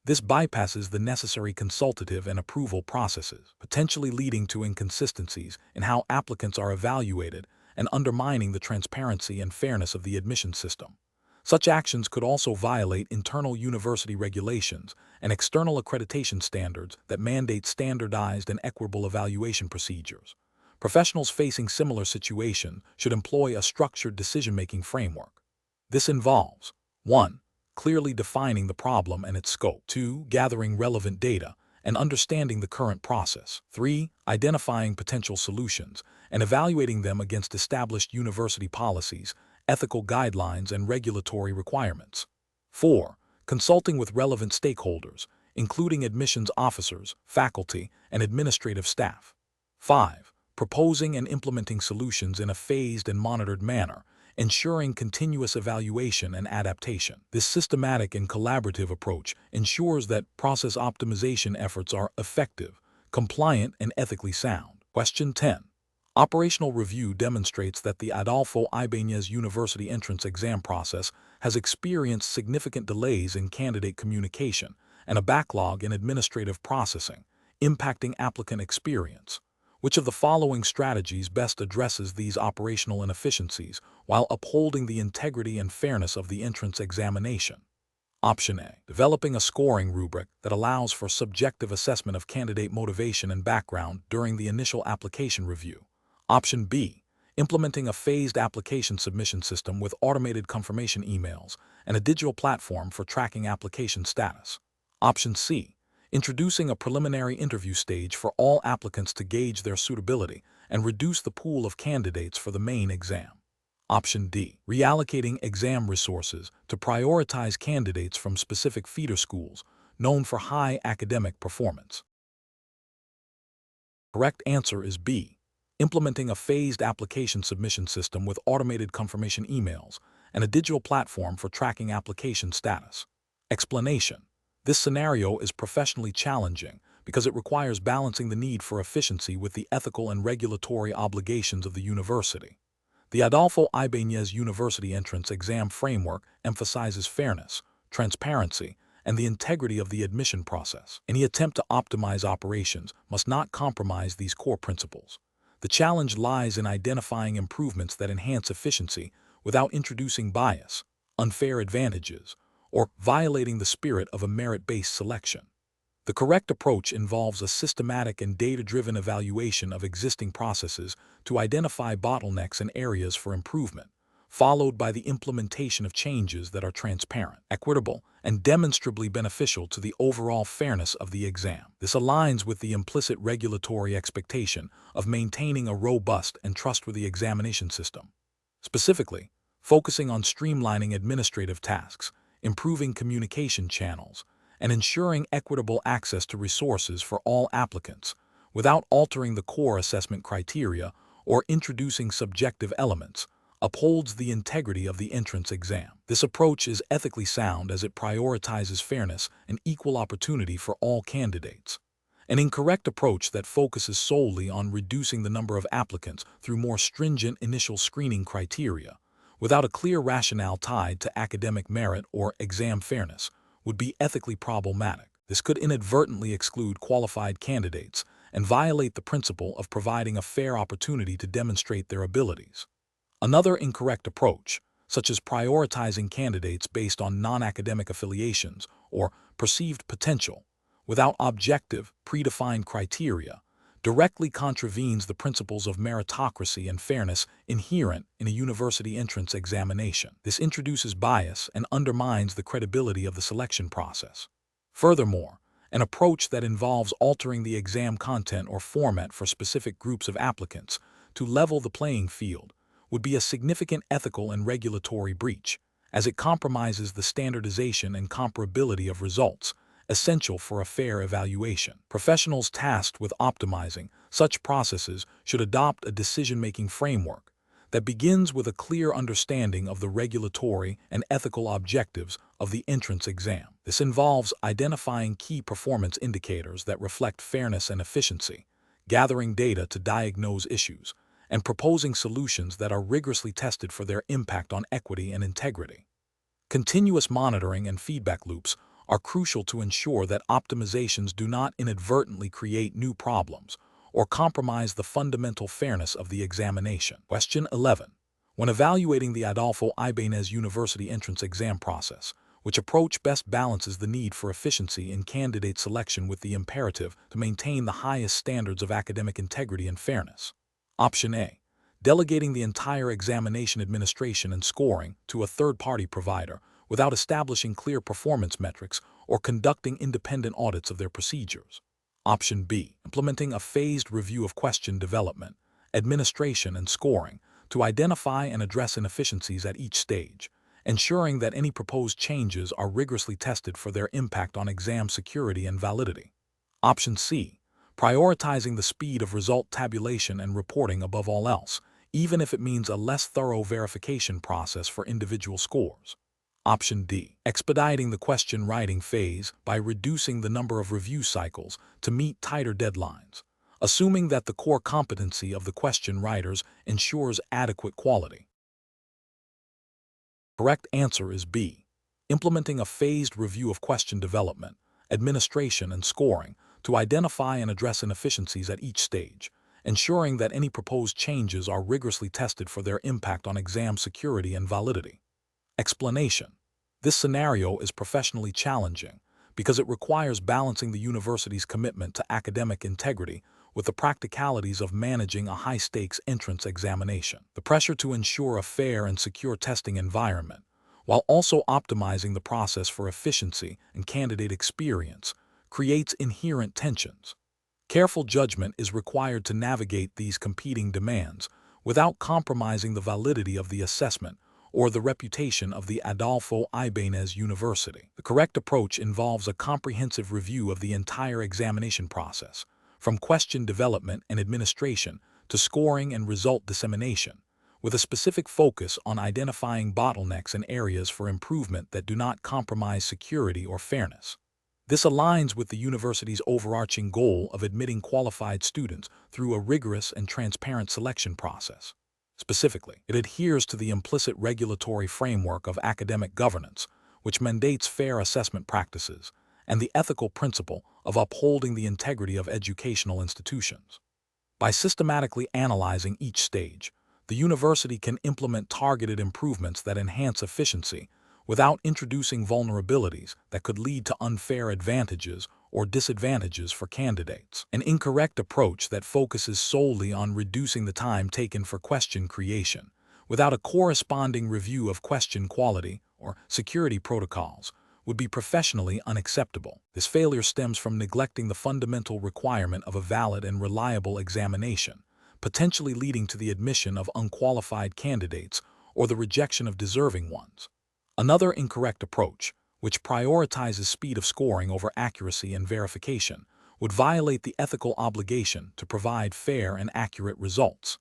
This bypasses the necessary consultative and approval processes, potentially leading to inconsistencies in how applicants are evaluated and undermining the transparency and fairness of the admission system. Such actions could also violate internal university regulations and external accreditation standards that mandate standardized and equitable evaluation procedures. Professionals facing similar situations should employ a structured decision-making framework. This involves 1. Clearly defining the problem and its scope. 2. Gathering relevant data and understanding the current process. 3. Identifying potential solutions and evaluating them against established university policies, ethical guidelines, and regulatory requirements. 4. Consulting with relevant stakeholders, including admissions officers, faculty, and administrative staff. 5. Proposing and implementing solutions in a phased and monitored manner, ensuring continuous evaluation and adaptation. This systematic and collaborative approach ensures that process optimization efforts are effective, compliant, and ethically sound. Question 10. Operational review demonstrates that the Adolfo Ibanez University entrance exam process has experienced significant delays in candidate communication and a backlog in administrative processing, impacting applicant experience. Which of the following strategies best addresses these operational inefficiencies while upholding the integrity and fairness of the entrance examination? Option A. Developing a scoring rubric that allows for subjective assessment of candidate motivation and background during the initial application review. Option B. Implementing a phased application submission system with automated confirmation emails and a digital platform for tracking application status. Option C. Introducing a preliminary interview stage for all applicants to gauge their suitability and reduce the pool of candidates for the main exam. Option D. Reallocating exam resources to prioritize candidates from specific feeder schools known for high academic performance. Correct answer is B. Implementing a phased application submission system with automated confirmation emails and a digital platform for tracking application status. Explanation. This scenario is professionally challenging because it requires balancing the need for efficiency with the ethical and regulatory obligations of the university. The Adolfo Ibanez University entrance exam framework emphasizes fairness, transparency, and the integrity of the admission process. Any attempt to optimize operations must not compromise these core principles. The challenge lies in identifying improvements that enhance efficiency without introducing bias, unfair advantages, or violating the spirit of a merit-based selection. The correct approach involves a systematic and data-driven evaluation of existing processes to identify bottlenecks and areas for improvement, followed by the implementation of changes that are transparent, equitable, and demonstrably beneficial to the overall fairness of the exam. This aligns with the implicit regulatory expectation of maintaining a robust and trustworthy examination system. Specifically, focusing on streamlining administrative tasks, improving communication channels, and ensuring equitable access to resources for all applicants without altering the core assessment criteria or introducing subjective elements, upholds the integrity of the entrance exam. This approach is ethically sound as it prioritizes fairness and equal opportunity for all candidates. An incorrect approach that focuses solely on reducing the number of applicants through more stringent initial screening criteria, without a clear rationale tied to academic merit or exam fairness, would be ethically problematic. This could inadvertently exclude qualified candidates and violate the principle of providing a fair opportunity to demonstrate their abilities. Another incorrect approach, such as prioritizing candidates based on non-academic affiliations or perceived potential, without objective, predefined criteria, directly contravenes the principles of meritocracy and fairness inherent in a university entrance examination. This introduces bias and undermines the credibility of the selection process. Furthermore, an approach that involves altering the exam content or format for specific groups of applicants to level the playing field would be a significant ethical and regulatory breach, as it compromises the standardization and comparability of results essential for a fair evaluation. Professionals tasked with optimizing such processes should adopt a decision-making framework that begins with a clear understanding of the regulatory and ethical objectives of the entrance exam. This involves identifying key performance indicators that reflect fairness and efficiency, gathering data to diagnose issues, and proposing solutions that are rigorously tested for their impact on equity and integrity. Continuous monitoring and feedback loops are crucial to ensure that optimizations do not inadvertently create new problems or compromise the fundamental fairness of the examination. Question 11. When evaluating the Adolfo Ibanez University entrance exam process, which approach best balances the need for efficiency in candidate selection with the imperative to maintain the highest standards of academic integrity and fairness? Option A. Delegating the entire examination administration and scoring to a third-party provider without establishing clear performance metrics or conducting independent audits of their procedures. Option B. Implementing a phased review of question development, administration, and scoring to identify and address inefficiencies at each stage, ensuring that any proposed changes are rigorously tested for their impact on exam security and validity. Option C. Prioritizing the speed of result tabulation and reporting above all else, even if it means a less thorough verification process for individual scores. Option D. Expediting the question writing phase by reducing the number of review cycles to meet tighter deadlines, assuming that the core competency of the question writers ensures adequate quality. Correct answer is B. Implementing a phased review of question development, administration, and scoring to identify and address inefficiencies at each stage, ensuring that any proposed changes are rigorously tested for their impact on exam security and validity. Explanation. This scenario is professionally challenging because it requires balancing the university's commitment to academic integrity with the practicalities of managing a high-stakes entrance examination. The pressure to ensure a fair and secure testing environment, while also optimizing the process for efficiency and candidate experience, creates inherent tensions. Careful judgment is required to navigate these competing demands without compromising the validity of the assessment or the reputation of the Adolfo Ibanez University. The correct approach involves a comprehensive review of the entire examination process, from question development and administration to scoring and result dissemination, with a specific focus on identifying bottlenecks and areas for improvement that do not compromise security or fairness. This aligns with the university's overarching goal of admitting qualified students through a rigorous and transparent selection process. Specifically, it adheres to the implicit regulatory framework of academic governance, which mandates fair assessment practices, and the ethical principle of upholding the integrity of educational institutions. By systematically analyzing each stage, the university can implement targeted improvements that enhance efficiency without introducing vulnerabilities that could lead to unfair advantages or disadvantages for candidates. An incorrect approach that focuses solely on reducing the time taken for question creation, without a corresponding review of question quality or security protocols, would be professionally unacceptable. This failure stems from neglecting the fundamental requirement of a valid and reliable examination, potentially leading to the admission of unqualified candidates or the rejection of deserving ones. Another incorrect approach, which prioritizes speed of scoring over accuracy and verification, would violate the ethical obligation to provide fair and accurate results.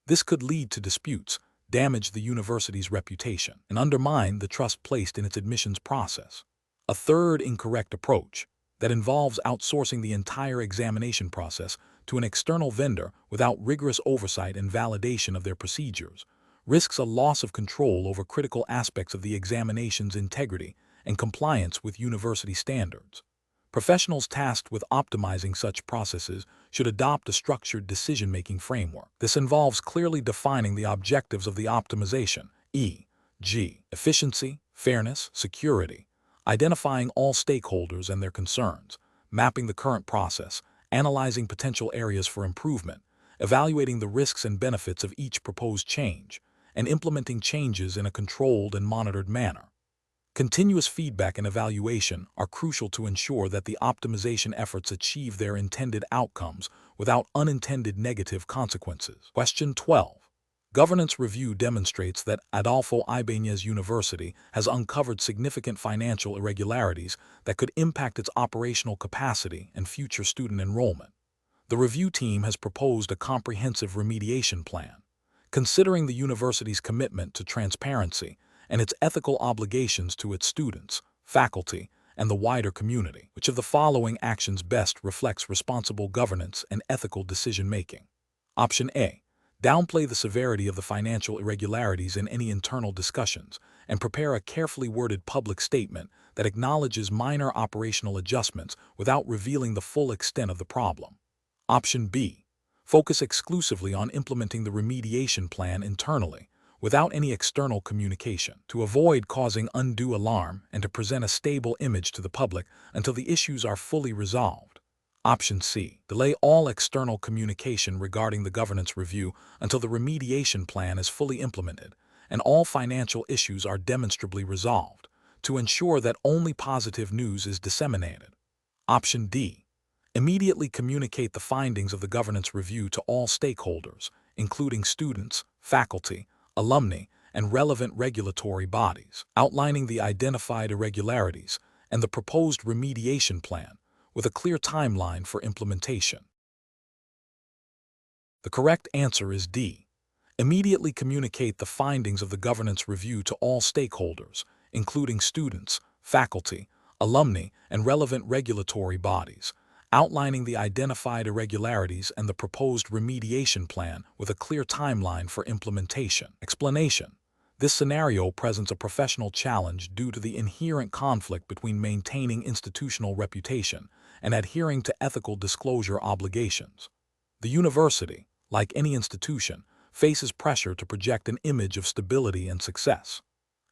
This could lead to disputes, damage the university's reputation, and undermine the trust placed in its admissions process. A third incorrect approach, that involves outsourcing the entire examination process to an external vendor without rigorous oversight and validation of their procedures, risks a loss of control over critical aspects of the examination's integrity and compliance with university standards. Professionals tasked with optimizing such processes should adopt a structured decision-making framework. This involves clearly defining the objectives of the optimization, e.g., efficiency, fairness, security, identifying all stakeholders and their concerns, mapping the current process, analyzing potential areas for improvement, evaluating the risks and benefits of each proposed change, and implementing changes in a controlled and monitored manner. Continuous feedback and evaluation are crucial to ensure that the optimization efforts achieve their intended outcomes without unintended negative consequences. Question 12. Governance review demonstrates that Adolfo Ibanez University has uncovered significant financial irregularities that could impact its operational capacity and future student enrollment. The review team has proposed a comprehensive remediation plan, considering the university's commitment to transparency and its ethical obligations to its students, faculty, and the wider community. Which of the following actions best reflects responsible governance and ethical decision-making? Option A. Downplay the severity of the financial irregularities in any internal discussions and prepare a carefully worded public statement that acknowledges minor operational adjustments without revealing the full extent of the problem. Option B. Focus exclusively on implementing the remediation plan internally, without any external communication, to avoid causing undue alarm and to present a stable image to the public until the issues are fully resolved. Option C. Delay all external communication regarding the governance review until the remediation plan is fully implemented and all financial issues are demonstrably resolved, to ensure that only positive news is disseminated. Option D. Immediately communicate the findings of the governance review to all stakeholders, including students, faculty, alumni, and relevant regulatory bodies, outlining the identified irregularities and the proposed remediation plan with a clear timeline for implementation. The correct answer is D. Immediately communicate the findings of the governance review to all stakeholders, including students, faculty, alumni, and relevant regulatory bodies, outlining the identified irregularities and the proposed remediation plan with a clear timeline for implementation. Explanation. This scenario presents a professional challenge due to the inherent conflict between maintaining institutional reputation and adhering to ethical disclosure obligations. The university, like any institution, faces pressure to project an image of stability and success.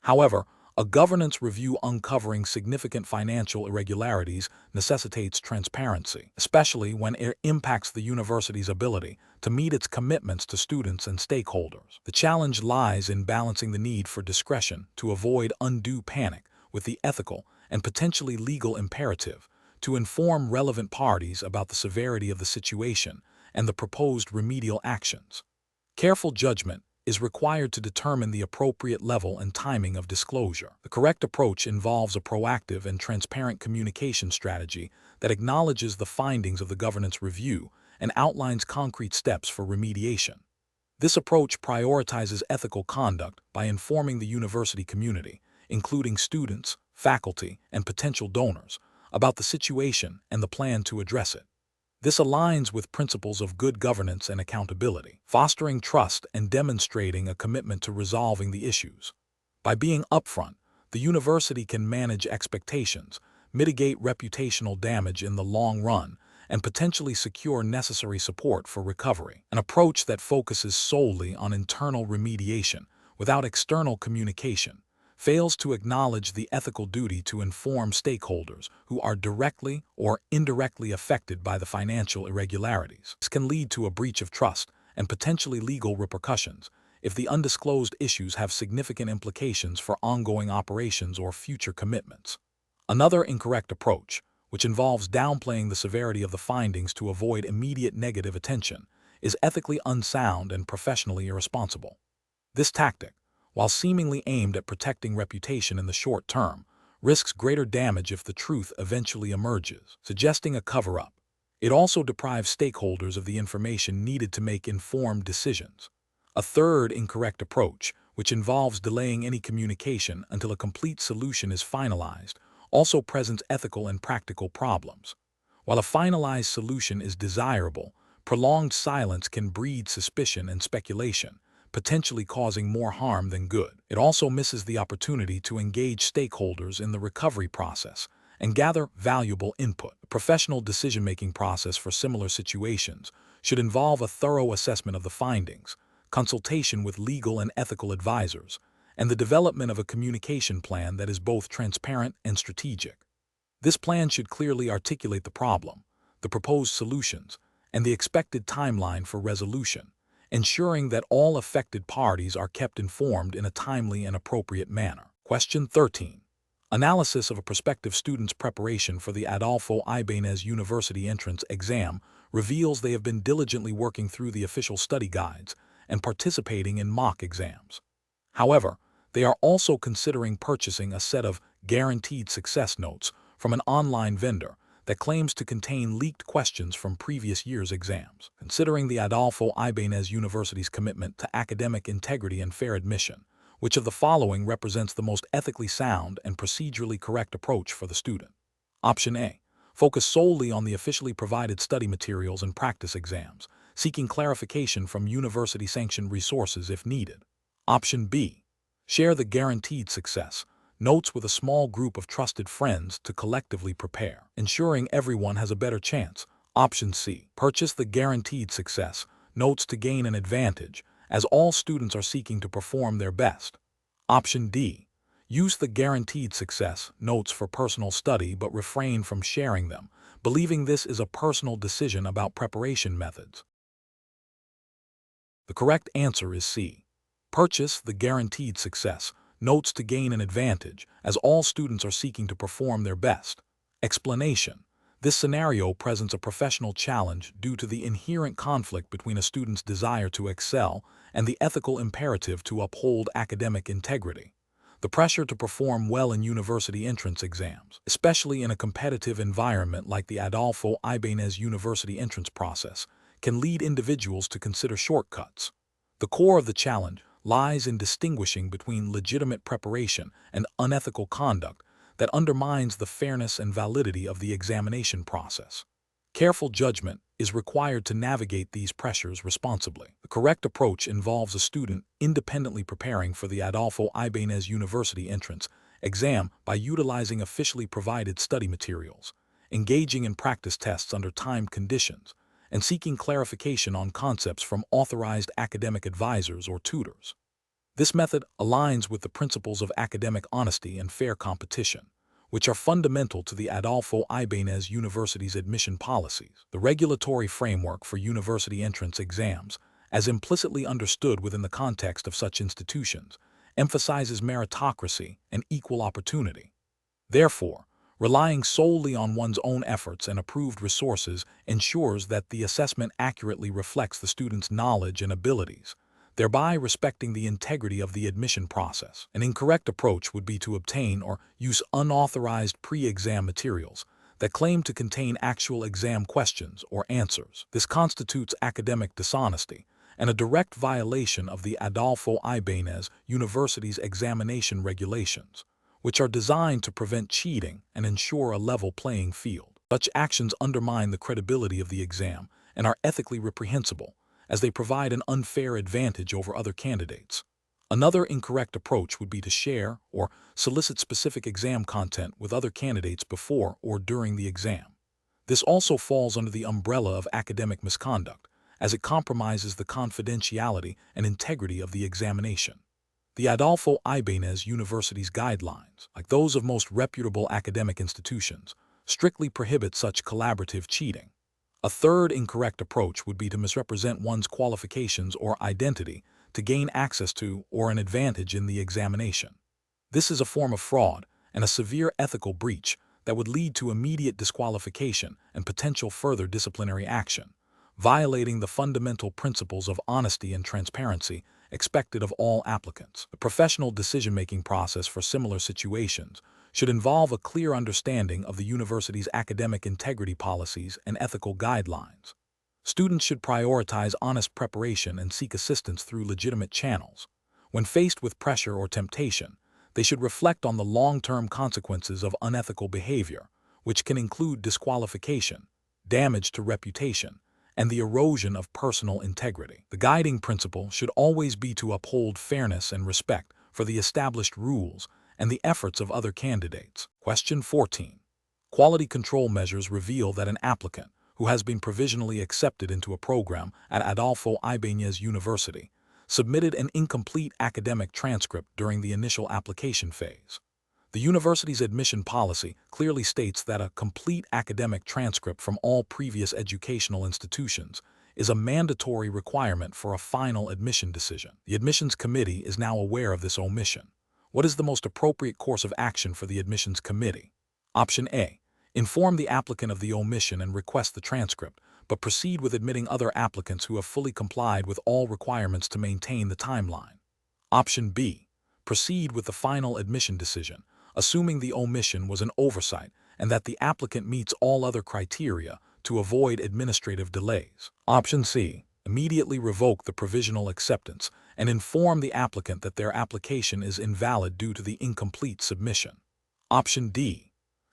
However, a governance review uncovering significant financial irregularities necessitates transparency, especially when it impacts the university's ability to meet its commitments to students and stakeholders. The challenge lies in balancing the need for discretion to avoid undue panic with the ethical and potentially legal imperative to inform relevant parties about the severity of the situation and the proposed remedial actions. Careful judgment is required to determine the appropriate level and timing of disclosure. The correct approach involves a proactive and transparent communication strategy that acknowledges the findings of the governance review and outlines concrete steps for remediation. This approach prioritizes ethical conduct by informing the university community, including students, faculty, and potential donors, about the situation and the plan to address it. This aligns with principles of good governance and accountability, fostering trust and demonstrating a commitment to resolving the issues. By being upfront, the university can manage expectations, mitigate reputational damage in the long run, and potentially secure necessary support for recovery. An approach that focuses solely on internal remediation without external communication fails to acknowledge the ethical duty to inform stakeholders who are directly or indirectly affected by the financial irregularities. This can lead to a breach of trust and potentially legal repercussions if the undisclosed issues have significant implications for ongoing operations or future commitments. Another incorrect approach, which involves downplaying the severity of the findings to avoid immediate negative attention, is ethically unsound and professionally irresponsible. This tactic, while seemingly aimed at protecting reputation in the short term, risks greater damage if the truth eventually emerges, suggesting a cover-up. It also deprives stakeholders of the information needed to make informed decisions. A third incorrect approach, which involves delaying any communication until a complete solution is finalized, also presents ethical and practical problems. While a finalized solution is desirable, prolonged silence can breed suspicion and speculation, potentially causing more harm than good. It also misses the opportunity to engage stakeholders in the recovery process and gather valuable input. The professional decision-making process for similar situations should involve a thorough assessment of the findings, consultation with legal and ethical advisors, and the development of a communication plan that is both transparent and strategic. This plan should clearly articulate the problem, the proposed solutions, and the expected timeline for resolution, ensuring that all affected parties are kept informed in a timely and appropriate manner. Question 13. Analysis of a prospective student's preparation for the Adolfo Ibanez University entrance exam reveals they have been diligently working through the official study guides and participating in mock exams. However, they are also considering purchasing a set of guaranteed success notes from an online vendor that claims to contain leaked questions from previous year's exams. Considering the Adolfo Ibanez University's commitment to academic integrity and fair admission, which of the following represents the most ethically sound and procedurally correct approach for the student? Option A. Focus solely on the officially provided study materials and practice exams, seeking clarification from university-sanctioned resources if needed. Option B. Share the guaranteed success notes with a small group of trusted friends to collectively prepare, ensuring everyone has a better chance. Option C. Purchase the guaranteed success notes to gain an advantage, as all students are seeking to perform their best. Option D. Use the guaranteed success notes for personal study but refrain from sharing them, believing this is a personal decision about preparation methods. The correct answer is C. Purchase the guaranteed success notes to gain an advantage, as all students are seeking to perform their best. Explanation. This scenario presents a professional challenge due to the inherent conflict between a student's desire to excel and the ethical imperative to uphold academic integrity. The pressure to perform well in university entrance exams, especially in a competitive environment like the Adolfo Ibanez University entrance process, can lead individuals to consider shortcuts. The core of the challenge lies in distinguishing between legitimate preparation and unethical conduct that undermines the fairness and validity of the examination process. Careful judgment is required to navigate these pressures responsibly. The correct approach involves a student independently preparing for the Adolfo Ibanez University entrance exam by utilizing officially provided study materials, engaging in practice tests under timed conditions, and seeking clarification on concepts from authorized academic advisors or tutors. This method aligns with the principles of academic honesty and fair competition, which are fundamental to the Adolfo Ibanez University's admission policies. The regulatory framework for university entrance exams, as implicitly understood within the context of such institutions, emphasizes meritocracy and equal opportunity. Therefore, relying solely on one's own efforts and approved resources ensures that the assessment accurately reflects the student's knowledge and abilities, thereby respecting the integrity of the admission process. An incorrect approach would be to obtain or use unauthorized pre-exam materials that claim to contain actual exam questions or answers. This constitutes academic dishonesty and a direct violation of the Adolfo Ibanez University's examination regulations, which are designed to prevent cheating and ensure a level playing field. Such actions undermine the credibility of the exam and are ethically reprehensible, as they provide an unfair advantage over other candidates. Another incorrect approach would be to share or solicit specific exam content with other candidates before or during the exam. This also falls under the umbrella of academic misconduct, as it compromises the confidentiality and integrity of the examination. The Adolfo Ibanez University's guidelines, like those of most reputable academic institutions, strictly prohibit such collaborative cheating. A third incorrect approach would be to misrepresent one's qualifications or identity to gain access to or an advantage in the examination. This is a form of fraud and a severe ethical breach that would lead to immediate disqualification and potential further disciplinary action, violating the fundamental principles of honesty and transparency expected of all applicants. The professional decision-making process for similar situations should involve a clear understanding of the university's academic integrity policies and ethical guidelines. Students should prioritize honest preparation and seek assistance through legitimate channels. When faced with pressure or temptation, they should reflect on the long-term consequences of unethical behavior, which can include disqualification, damage to reputation, and the erosion of personal integrity. The guiding principle should always be to uphold fairness and respect for the established rules and the efforts of other candidates. Question 14. Quality control measures reveal that an applicant who has been provisionally accepted into a program at Adolfo Ibanez University submitted an incomplete academic transcript during the initial application phase. The university's admission policy clearly states that a complete academic transcript from all previous educational institutions is a mandatory requirement for a final admission decision. The admissions committee is now aware of this omission. What is the most appropriate course of action for the admissions committee? Option A. Inform the applicant of the omission and request the transcript, but proceed with admitting other applicants who have fully complied with all requirements to maintain the timeline. Option B. Proceed with the final admission decision, assuming the omission was an oversight and that the applicant meets all other criteria to avoid administrative delays. Option C. Immediately revoke the provisional acceptance and inform the applicant that their application is invalid due to the incomplete submission. Option D.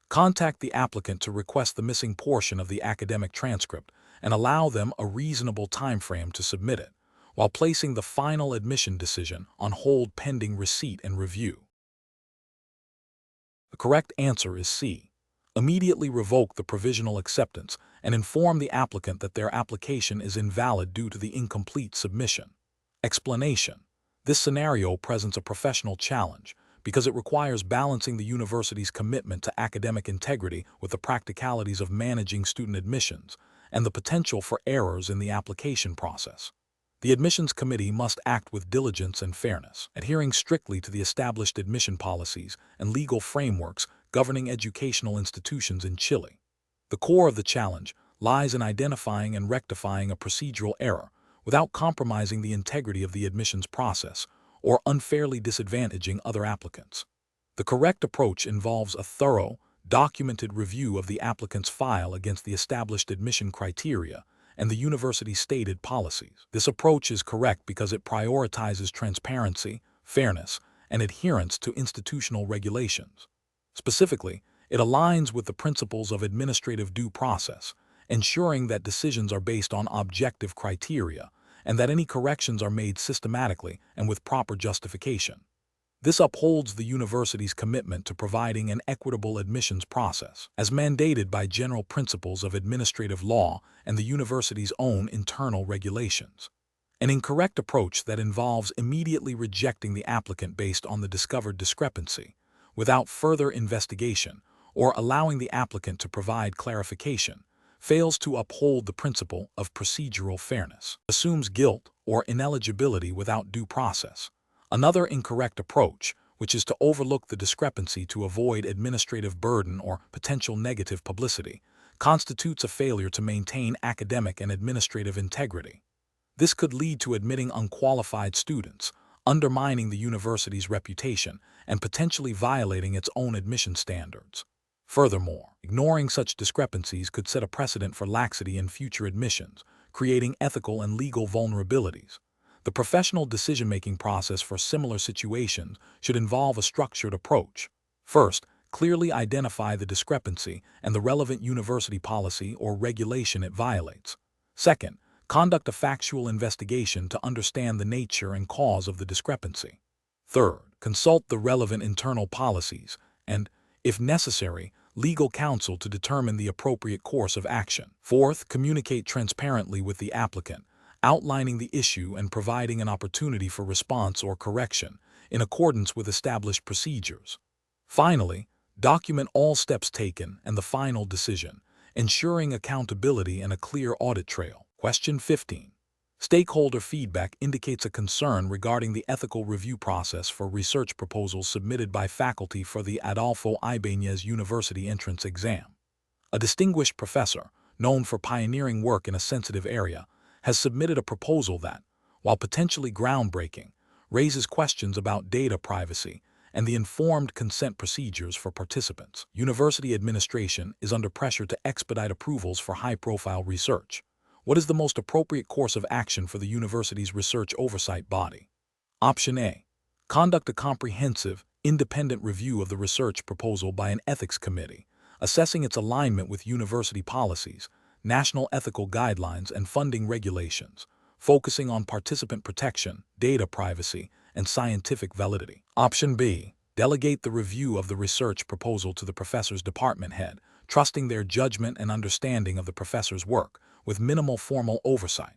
Contact the applicant to request the missing portion of the academic transcript and allow them a reasonable timeframe to submit it, while placing the final admission decision on hold pending receipt and review. The correct answer is C. Immediately revoke the provisional acceptance and inform the applicant that their application is invalid due to the incomplete submission. Explanation: this scenario presents a professional challenge because it requires balancing the university's commitment to academic integrity with the practicalities of managing student admissions and the potential for errors in the application process. The admissions committee must act with diligence and fairness, adhering strictly to the established admission policies and legal frameworks governing educational institutions in Chile. The core of the challenge lies in identifying and rectifying a procedural error without compromising the integrity of the admissions process or unfairly disadvantaging other applicants. The correct approach involves a thorough, documented review of the applicant's file against the established admission criteria and the university's stated policies. This approach is correct because it prioritizes transparency, fairness, and adherence to institutional regulations. Specifically, it aligns with the principles of administrative due process, ensuring that decisions are based on objective criteria and that any corrections are made systematically and with proper justification. This upholds the university's commitment to providing an equitable admissions process, as mandated by general principles of administrative law and the university's own internal regulations. An incorrect approach that involves immediately rejecting the applicant based on the discovered discrepancy, without further investigation or allowing the applicant to provide clarification, fails to uphold the principle of procedural fairness, assumes guilt or ineligibility without due process. Another incorrect approach, which is to overlook the discrepancy to avoid administrative burden or potential negative publicity, constitutes a failure to maintain academic and administrative integrity. This could lead to admitting unqualified students, undermining the university's reputation, and potentially violating its own admission standards. Furthermore, ignoring such discrepancies could set a precedent for laxity in future admissions, creating ethical and legal vulnerabilities. The professional decision-making process for similar situations should involve a structured approach. First, clearly identify the discrepancy and the relevant university policy or regulation it violates. Second, conduct a factual investigation to understand the nature and cause of the discrepancy. Third, consult the relevant internal policies and, if necessary, legal counsel to determine the appropriate course of action. Fourth, communicate transparently with the applicant, outlining the issue and providing an opportunity for response or correction in accordance with established procedures. Finally, document all steps taken and the final decision, ensuring accountability and a clear audit trail. Question 15. Stakeholder feedback indicates a concern regarding the ethical review process for research proposals submitted by faculty for the Adolfo Ibanez University entrance exam. A distinguished professor, known for pioneering work in a sensitive area, has submitted a proposal that, while potentially groundbreaking, raises questions about data privacy and the informed consent procedures for participants. University administration is under pressure to expedite approvals for high-profile research. What is the most appropriate course of action for the university's research oversight body? Option A. Conduct a comprehensive, independent review of the research proposal by an ethics committee, assessing its alignment with university policies, national ethical guidelines, and funding regulations, focusing on participant protection, data privacy, and scientific validity. Option B. Delegate the review of the research proposal to the professor's department head, trusting their judgment and understanding of the professor's work, with minimal formal oversight.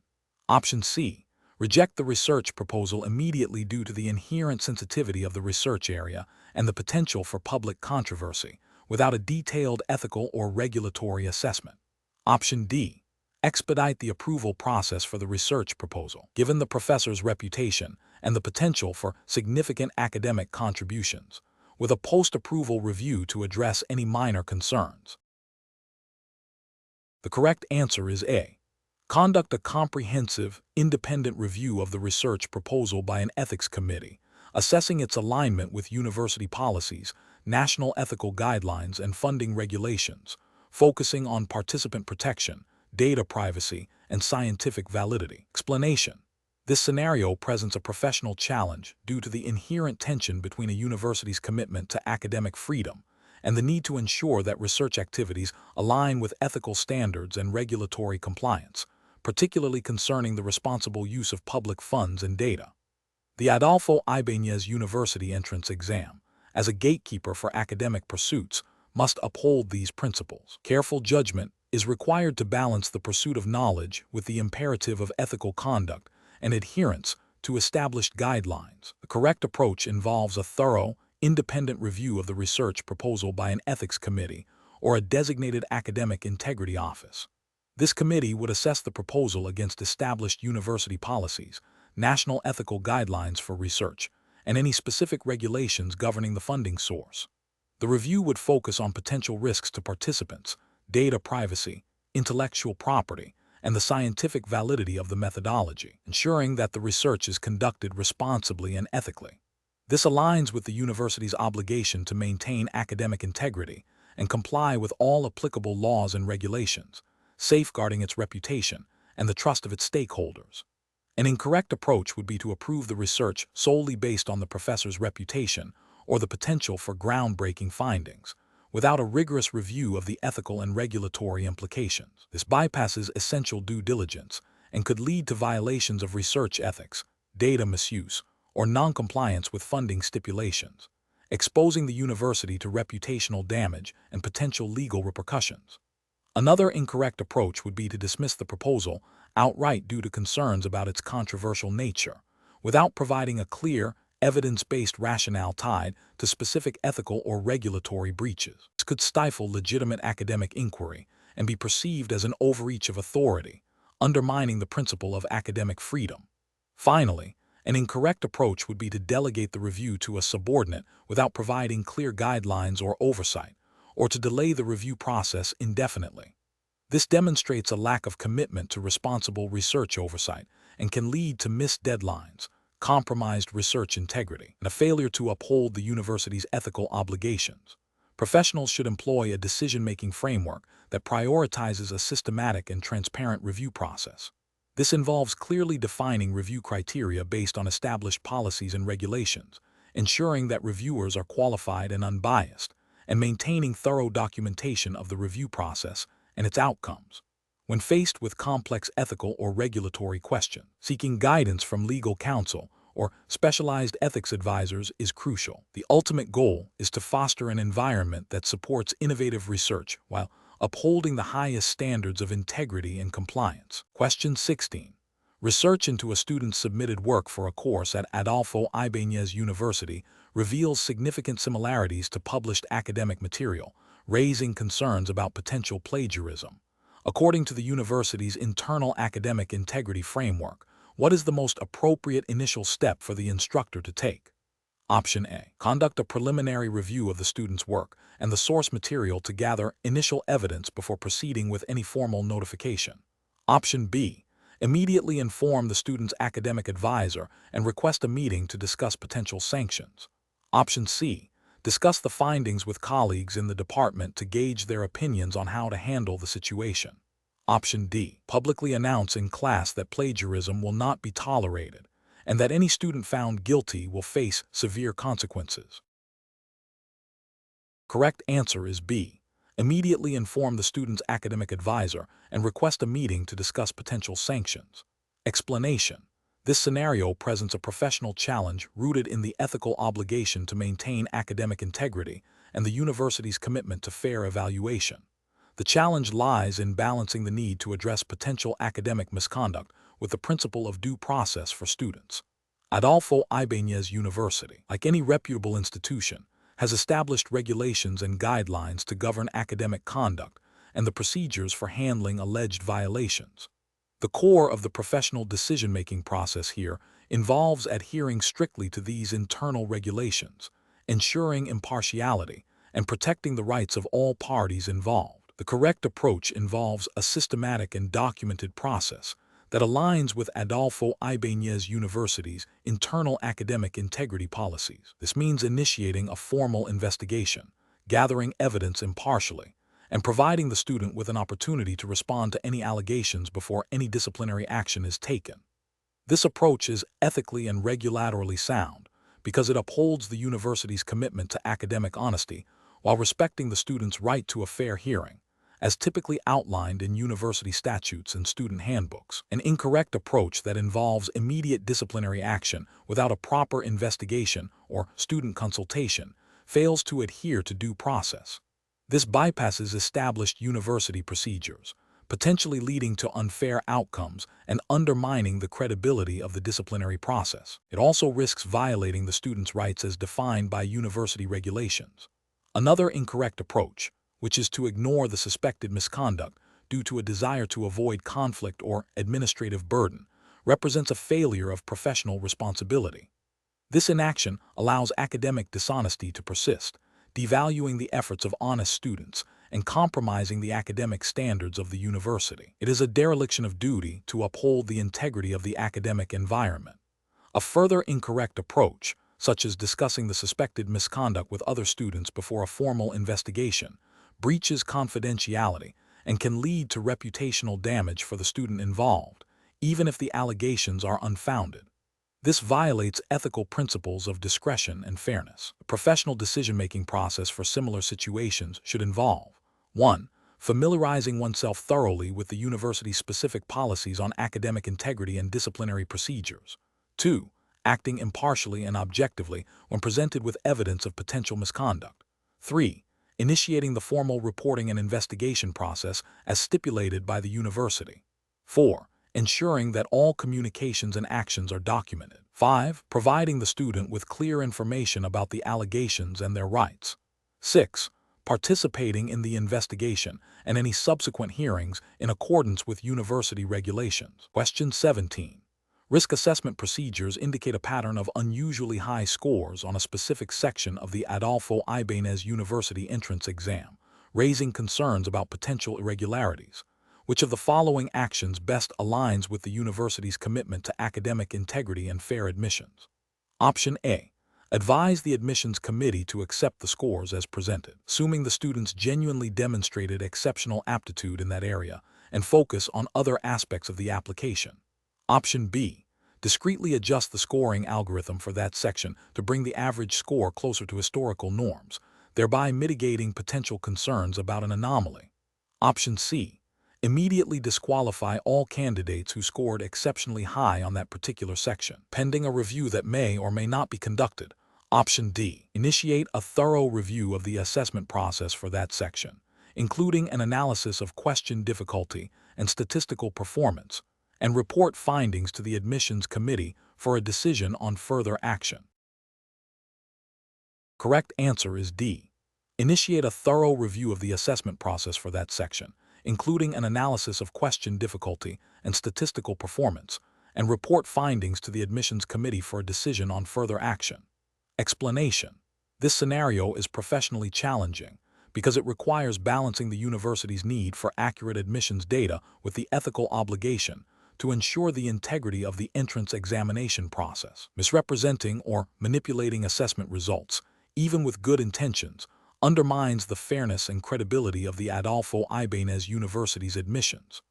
Option C. Reject the research proposal immediately due to the inherent sensitivity of the research area and the potential for public controversy, without a detailed ethical or regulatory assessment. Option D. Expedite the approval process for the research proposal, given the professor's reputation and the potential for significant academic contributions, with a post-approval review to address any minor concerns. The correct answer is A. Conduct a comprehensive, independent review of the research proposal by an ethics committee, assessing its alignment with university policies, national ethical guidelines, and funding regulations, focusing on participant protection, data privacy, and scientific validity. Explanation. This scenario presents a professional challenge due to the inherent tension between a university's commitment to academic freedom and the need to ensure that research activities align with ethical standards and regulatory compliance, particularly concerning the responsible use of public funds and data. The Adolfo Ibanez University entrance exam, as a gatekeeper for academic pursuits, must uphold these principles. Careful judgment is required to balance the pursuit of knowledge with the imperative of ethical conduct and adherence to established guidelines. The correct approach involves a thorough, independent review of the research proposal by an ethics committee or a designated academic integrity office. This committee would assess the proposal against established university policies, national ethical guidelines for research, and any specific regulations governing the funding source. The review would focus on potential risks to participants, data privacy, intellectual property, and the scientific validity of the methodology, ensuring that the research is conducted responsibly and ethically. This aligns with the university's obligation to maintain academic integrity and comply with all applicable laws and regulations, safeguarding its reputation and the trust of its stakeholders. An incorrect approach would be to approve the research solely based on the professor's reputation or the potential for groundbreaking findings, without a rigorous review of the ethical and regulatory implications. This bypasses essential due diligence and could lead to violations of research ethics, data misuse, or noncompliance with funding stipulations, exposing the university to reputational damage and potential legal repercussions. Another incorrect approach would be to dismiss the proposal outright due to concerns about its controversial nature, without providing a clear, evidence-based rationale tied to specific ethical or regulatory breaches. This could stifle legitimate academic inquiry and be perceived as an overreach of authority, undermining the principle of academic freedom. Finally, an incorrect approach would be to delegate the review to a subordinate without providing clear guidelines or oversight, or to delay the review process indefinitely. This demonstrates a lack of commitment to responsible research oversight and can lead to missed deadlines, compromised research integrity, and a failure to uphold the university's ethical obligations. Professionals should employ a decision-making framework that prioritizes a systematic and transparent review process. This involves clearly defining review criteria based on established policies and regulations, ensuring that reviewers are qualified and unbiased, and maintaining thorough documentation of the review process and its outcomes. When faced with complex ethical or regulatory questions, seeking guidance from legal counsel or specialized ethics advisors is crucial. The ultimate goal is to foster an environment that supports innovative research while upholding the highest standards of integrity and compliance. Question 16. Research into a student's submitted work for a course at Adolfo Ibanez University reveals significant similarities to published academic material, raising concerns about potential plagiarism. According to the university's internal academic integrity framework, what is the most appropriate initial step for the instructor to take? Option A. Conduct a preliminary review of the student's work and the source material to gather initial evidence before proceeding with any formal notification. Option B. Immediately inform the student's academic advisor and request a meeting to discuss potential sanctions. Option C. Discuss the findings with colleagues in the department to gauge their opinions on how to handle the situation. Option D. Publicly announce in class that plagiarism will not be tolerated and that any student found guilty will face severe consequences. Correct answer is B. Immediately inform the student's academic advisor and request a meeting to discuss potential sanctions. Explanation. This scenario presents a professional challenge rooted in the ethical obligation to maintain academic integrity and the university's commitment to fair evaluation. The challenge lies in balancing the need to address potential academic misconduct with the principle of due process for students. Adolfo Ibanez University, like any reputable institution, has established regulations and guidelines to govern academic conduct and the procedures for handling alleged violations. The core of the professional decision-making process here involves adhering strictly to these internal regulations, ensuring impartiality, and protecting the rights of all parties involved. The correct approach involves a systematic and documented process that aligns with Adolfo Ibanez University's internal academic integrity policies. This means initiating a formal investigation, gathering evidence impartially, and providing the student with an opportunity to respond to any allegations before any disciplinary action is taken. This approach is ethically and regulatorily sound because it upholds the university's commitment to academic honesty while respecting the student's right to a fair hearing, as typically outlined in university statutes and student handbooks. An incorrect approach that involves immediate disciplinary action without a proper investigation or student consultation fails to adhere to due process. This bypasses established university procedures, potentially leading to unfair outcomes and undermining the credibility of the disciplinary process. It also risks violating the student's rights as defined by university regulations. Another incorrect approach, which is to ignore the suspected misconduct due to a desire to avoid conflict or administrative burden, represents a failure of professional responsibility. This inaction allows academic dishonesty to persist, devaluing the efforts of honest students and compromising the academic standards of the university. It is a dereliction of duty to uphold the integrity of the academic environment. A further incorrect approach, such as discussing the suspected misconduct with other students before a formal investigation, breaches confidentiality and can lead to reputational damage for the student involved, even if the allegations are unfounded. This violates ethical principles of discretion and fairness. A professional decision-making process for similar situations should involve 1. Familiarizing oneself thoroughly with the university's specific policies on academic integrity and disciplinary procedures. 2. Acting impartially and objectively when presented with evidence of potential misconduct. 3. Initiating the formal reporting and investigation process as stipulated by the university. 4. Ensuring that all communications and actions are documented. 5. Providing the student with clear information about the allegations and their rights. 6. Participating in the investigation and any subsequent hearings in accordance with university regulations. Question 17. Risk assessment procedures indicate a pattern of unusually high scores on a specific section of the Adolfo Ibanez University entrance exam, raising concerns about potential irregularities. Which of the following actions best aligns with the university's commitment to academic integrity and fair admissions? Option A. Advise the admissions committee to accept the scores as presented, assuming the students genuinely demonstrated exceptional aptitude in that area and focus on other aspects of the application. Option B. Discreetly adjust the scoring algorithm for that section to bring the average score closer to historical norms, thereby mitigating potential concerns about an anomaly. Option C. Immediately disqualify all candidates who scored exceptionally high on that particular section, pending a review that may or may not be conducted. Option D. Initiate a thorough review of the assessment process for that section, including an analysis of question difficulty and statistical performance, and report findings to the admissions committee for a decision on further action. Correct answer is D. Initiate a thorough review of the assessment process for that section, including an analysis of question difficulty and statistical performance, and report findings to the admissions committee for a decision on further action. Explanation. This scenario is professionally challenging because it requires balancing the university's need for accurate admissions data with the ethical obligation to ensure the integrity of the entrance examination process. Misrepresenting or manipulating assessment results, even with good intentions, undermines the fairness and credibility of the Adolfo Ibanez University's admissions.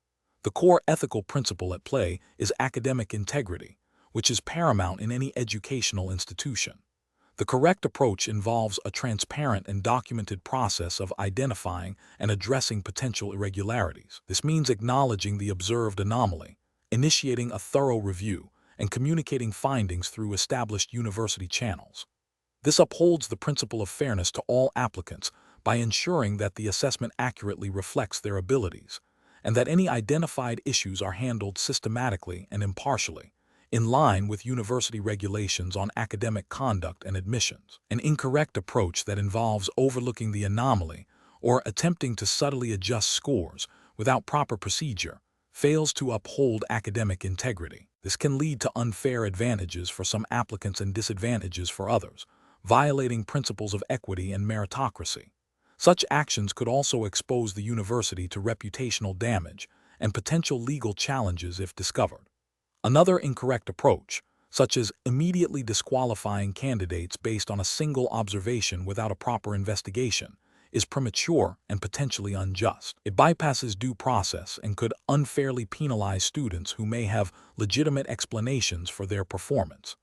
The core ethical principle at play is academic integrity, which is paramount in any educational institution. The correct approach involves a transparent and documented process of identifying and addressing potential irregularities. This means acknowledging the observed anomaly, initiating a thorough review, and communicating findings through established university channels. This upholds the principle of fairness to all applicants by ensuring that the assessment accurately reflects their abilities and that any identified issues are handled systematically and impartially, in line with university regulations on academic conduct and admissions. An incorrect approach that involves overlooking the anomaly or attempting to subtly adjust scores without proper procedure fails to uphold academic integrity. This can lead to unfair advantages for some applicants and disadvantages for others, violating principles of equity and meritocracy. Such actions could also expose the university to reputational damage and potential legal challenges if discovered. Another incorrect approach, such as immediately disqualifying candidates based on a single observation without a proper investigation, is premature and potentially unjust. It bypasses due process and could unfairly penalize students who may have legitimate explanations for their performance.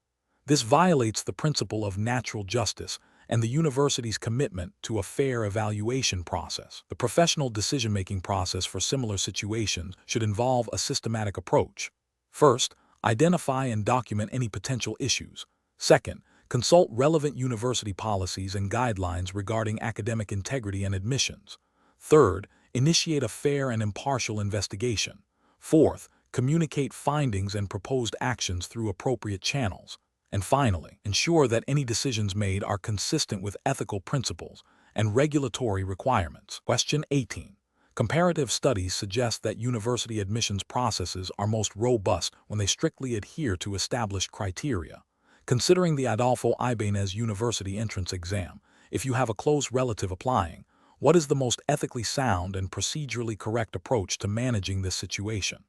This violates the principle of natural justice and the university's commitment to a fair evaluation process. The professional decision-making process for similar situations should involve a systematic approach. First, identify and document any potential issues. Second, consult relevant university policies and guidelines regarding academic integrity and admissions. Third, initiate a fair and impartial investigation. Fourth, communicate findings and proposed actions through appropriate channels. And finally, ensure that any decisions made are consistent with ethical principles and regulatory requirements. Question 18. Comparative studies suggest that university admissions processes are most robust when they strictly adhere to established criteria. Considering the Adolfo Ibanez University entrance exam, if you have a close relative applying, what is the most ethically sound and procedurally correct approach to managing this situation?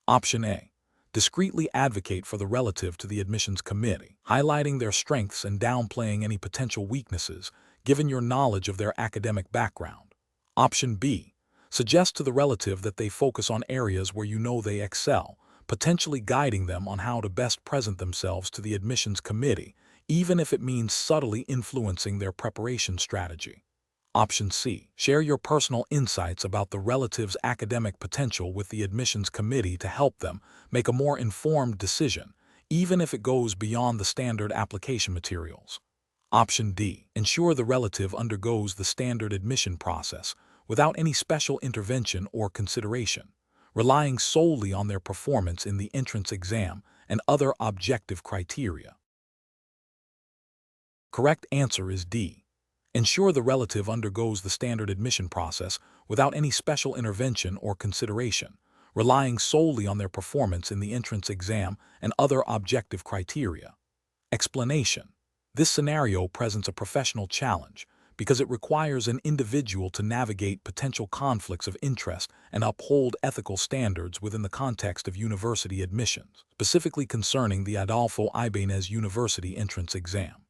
Option A. Discreetly advocate for the relative to the admissions committee, highlighting their strengths and downplaying any potential weaknesses, given your knowledge of their academic background. Option B. Suggest to the relative that they focus on areas where you know they excel, potentially guiding them on how to best present themselves to the admissions committee, even if it means subtly influencing their preparation strategy. Option C. Share your personal insights about the relative's academic potential with the admissions committee to help them make a more informed decision, even if it goes beyond the standard application materials. Option D. Ensure the relative undergoes the standard admission process without any special intervention or consideration, relying solely on their performance in the entrance exam and other objective criteria. Correct answer is D. Ensure the relative undergoes the standard admission process without any special intervention or consideration, relying solely on their performance in the entrance exam and other objective criteria. Explanation. This scenario presents a professional challenge because it requires an individual to navigate potential conflicts of interest and uphold ethical standards within the context of university admissions, specifically concerning the Adolfo Ibanez University entrance exam.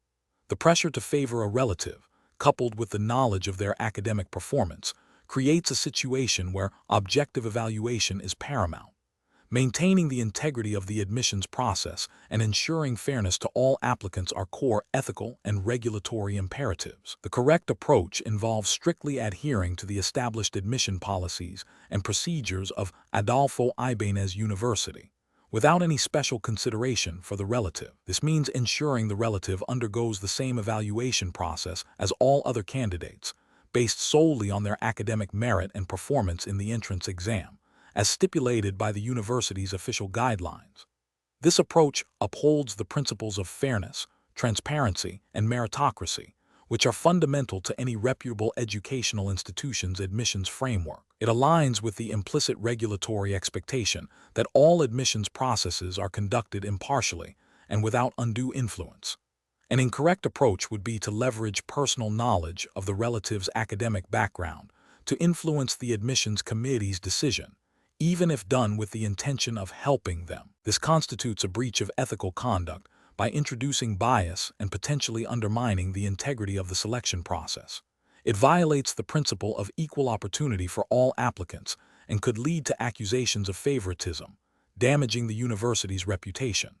The pressure to favor a relative, coupled with the knowledge of their academic performance, creates a situation where objective evaluation is paramount. Maintaining the integrity of the admissions process and ensuring fairness to all applicants are core ethical and regulatory imperatives. The correct approach involves strictly adhering to the established admission policies and procedures of Adolfo Ibanez University, without any special consideration for the relative. This means ensuring the relative undergoes the same evaluation process as all other candidates, based solely on their academic merit and performance in the entrance exam, as stipulated by the university's official guidelines. This approach upholds the principles of fairness, transparency, and meritocracy, which are fundamental to any reputable educational institution's admissions framework. It aligns with the implicit regulatory expectation that all admissions processes are conducted impartially and without undue influence. An incorrect approach would be to leverage personal knowledge of the relative's academic background to influence the admissions committee's decision, even if done with the intention of helping them. This constitutes a breach of ethical conduct by introducing bias and potentially undermining the integrity of the selection process. It violates the principle of equal opportunity for all applicants and could lead to accusations of favoritism, damaging the university's reputation.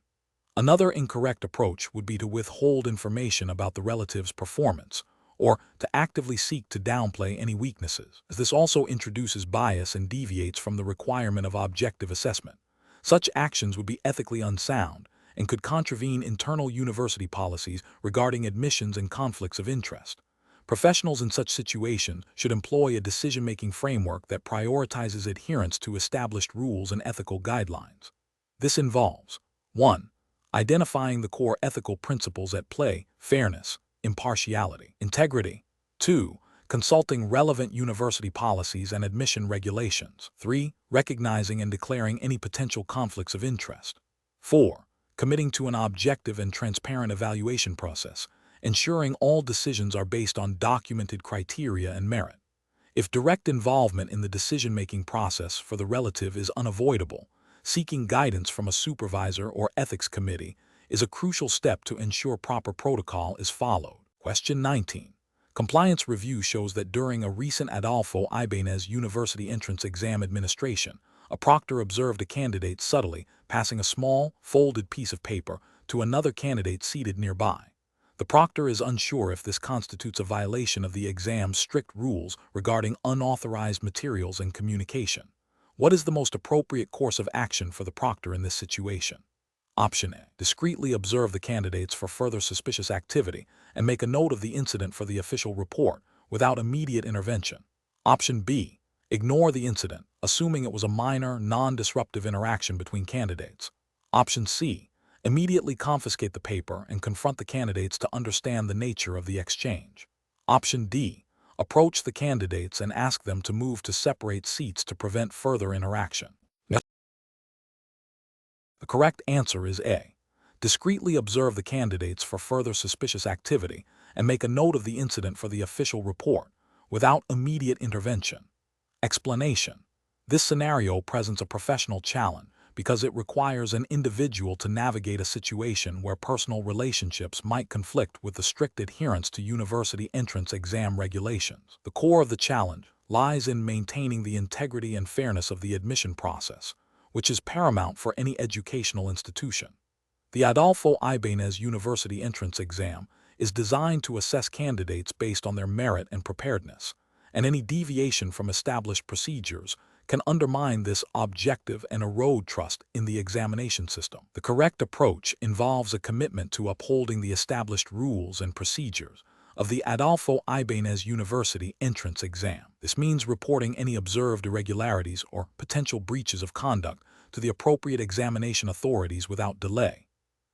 Another incorrect approach would be to withhold information about the relative's performance, or to actively seek to downplay any weaknesses, as this also introduces bias and deviates from the requirement of objective assessment. Such actions would be ethically unsound and could contravene internal university policies regarding admissions and conflicts of interest. Professionals in such situations should employ a decision-making framework that prioritizes adherence to established rules and ethical guidelines. This involves 1. Identifying the core ethical principles at play: fairness, impartiality, integrity. 2. Consulting relevant university policies and admission regulations. 3. Recognizing and declaring any potential conflicts of interest. 4. Committing to an objective and transparent evaluation process, ensuring all decisions are based on documented criteria and merit. If direct involvement in the decision-making process for the relative is unavoidable, seeking guidance from a supervisor or ethics committee is a crucial step to ensure proper protocol is followed. Question 19. Compliance review shows that during a recent Adolfo Ibanez University entrance exam administration, a proctor observed a candidate subtly passing a small, folded piece of paper to another candidate seated nearby. The proctor is unsure if this constitutes a violation of the exam's strict rules regarding unauthorized materials and communication. What is the most appropriate course of action for the proctor in this situation? Option A. Discreetly observe the candidates for further suspicious activity and make a note of the incident for the official report without immediate intervention. Option B. Ignore the incident, assuming it was a minor, non-disruptive interaction between candidates. Option C. Immediately confiscate the paper and confront the candidates to understand the nature of the exchange. Option D. Approach the candidates and ask them to move to separate seats to prevent further interaction. The correct answer is A. Discreetly observe the candidates for further suspicious activity and make a note of the incident for the official report without immediate intervention. Explanation. This scenario presents a professional challenge because it requires an individual to navigate a situation where personal relationships might conflict with the strict adherence to university entrance exam regulations. The core of the challenge lies in maintaining the integrity and fairness of the admission process, which is paramount for any educational institution. The Adolfo Ibanez University entrance exam is designed to assess candidates based on their merit and preparedness, and any deviation from established procedures can undermine this objective and erode trust in the examination system. The correct approach involves a commitment to upholding the established rules and procedures of the Adolfo Ibanez University entrance exam. This means reporting any observed irregularities or potential breaches of conduct to the appropriate examination authorities without delay.